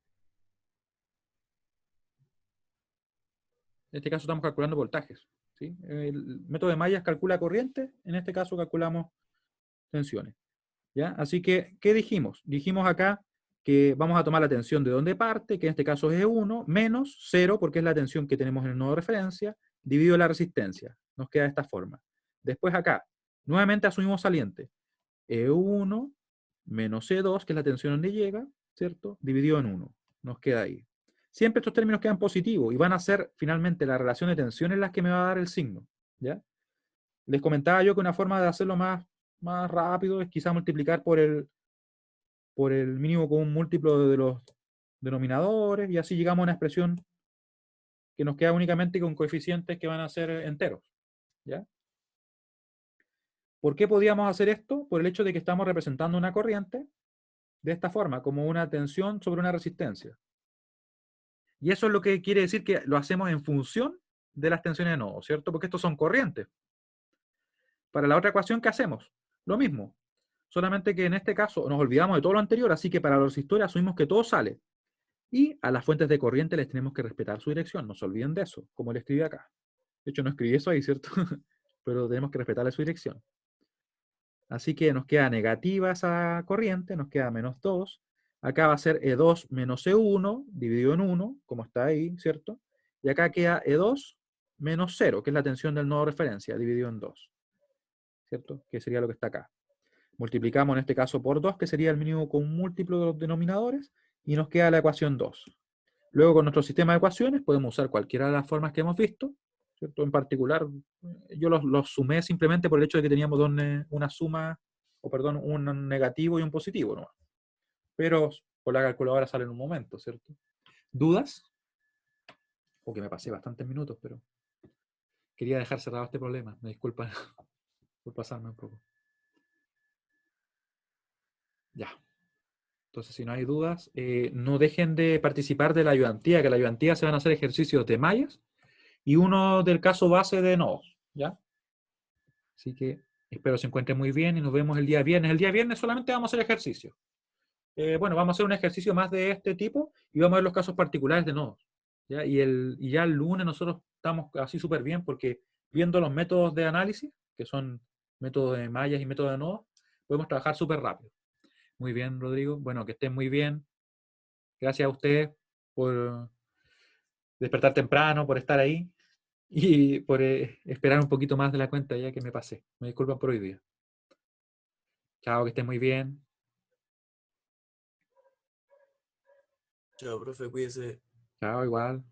En este caso estamos calculando voltajes. ¿Sí? El método de mallas calcula corriente, en este caso calculamos tensiones. ¿Ya? Así que, ¿qué dijimos? Dijimos acá que vamos a tomar la tensión de donde parte, que en este caso es E1, menos 0, porque es la tensión que tenemos en el nodo de referencia, dividido la resistencia. Nos queda de esta forma. Después acá, nuevamente asumimos saliente. E1 menos E2, que es la tensión donde llega, ¿cierto? Dividido en 1. Nos queda ahí. Siempre estos términos quedan positivos y van a ser finalmente la relación de tensiones las que me va a dar el signo. ¿Ya? Les comentaba yo que una forma de hacerlo más rápido es quizá multiplicar por el mínimo común múltiplo de los denominadores y así llegamos a una expresión que nos queda únicamente con coeficientes que van a ser enteros. ¿Ya? ¿Por qué podíamos hacer esto? Por el hecho de que estamos representando una corriente de esta forma, como una tensión sobre una resistencia. Y eso es lo que quiere decir que lo hacemos en función de las tensiones de nodo, ¿cierto? Porque estos son corrientes. Para la otra ecuación, ¿qué hacemos? Lo mismo. Solamente que en este caso nos olvidamos de todo lo anterior, así que para los resistores asumimos que todo sale. Y a las fuentes de corriente les tenemos que respetar su dirección, no se olviden de eso, como le escribí acá. De hecho, no escribí eso ahí, ¿cierto? Pero tenemos que respetarle su dirección. Así que nos queda negativa esa corriente, nos queda menos 2. Acá va a ser E2 menos E1, dividido en 1, como está ahí, ¿cierto? Y acá queda E2 menos 0, que es la tensión del nodo de referencia, dividido en 2, ¿cierto? Que sería lo que está acá. Multiplicamos en este caso por 2, que sería el mínimo común múltiplo de los denominadores, y nos queda la ecuación 2. Luego, con nuestro sistema de ecuaciones, podemos usar cualquiera de las formas que hemos visto, ¿cierto? En particular, yo los sumé simplemente por el hecho de que teníamos una suma, o perdón, un negativo y un positivo, ¿no? Pero por la calculadora sale en un momento, ¿cierto? ¿Dudas? O que me pasé bastantes minutos, pero quería dejar cerrado este problema. Me disculpan por pasarme un poco. Ya. Entonces, si no hay dudas, no dejen de participar de la ayudantía, que la ayudantía se van a hacer ejercicios de mallas y uno del caso base de nodos, ¿ya? Así que Espero se encuentren muy bien y nos vemos el día viernes. El día viernes solamente vamos a hacer ejercicio. Bueno, vamos a hacer un ejercicio más de este tipo y vamos a ver los casos particulares de nodos. ¿Ya? Y ya el lunes nosotros estamos así súper bien porque viendo los métodos de análisis, que son métodos de mallas y métodos de nodos, podemos trabajar súper rápido. Muy bien, Rodrigo. Bueno, que estén muy bien. Gracias a ustedes por despertar temprano, por estar ahí y por esperar un poquito más de la cuenta ya que me pasé. Me disculpan por hoy día. Chao, que estén muy bien. Chao, profe, cuídese. Chao, igual.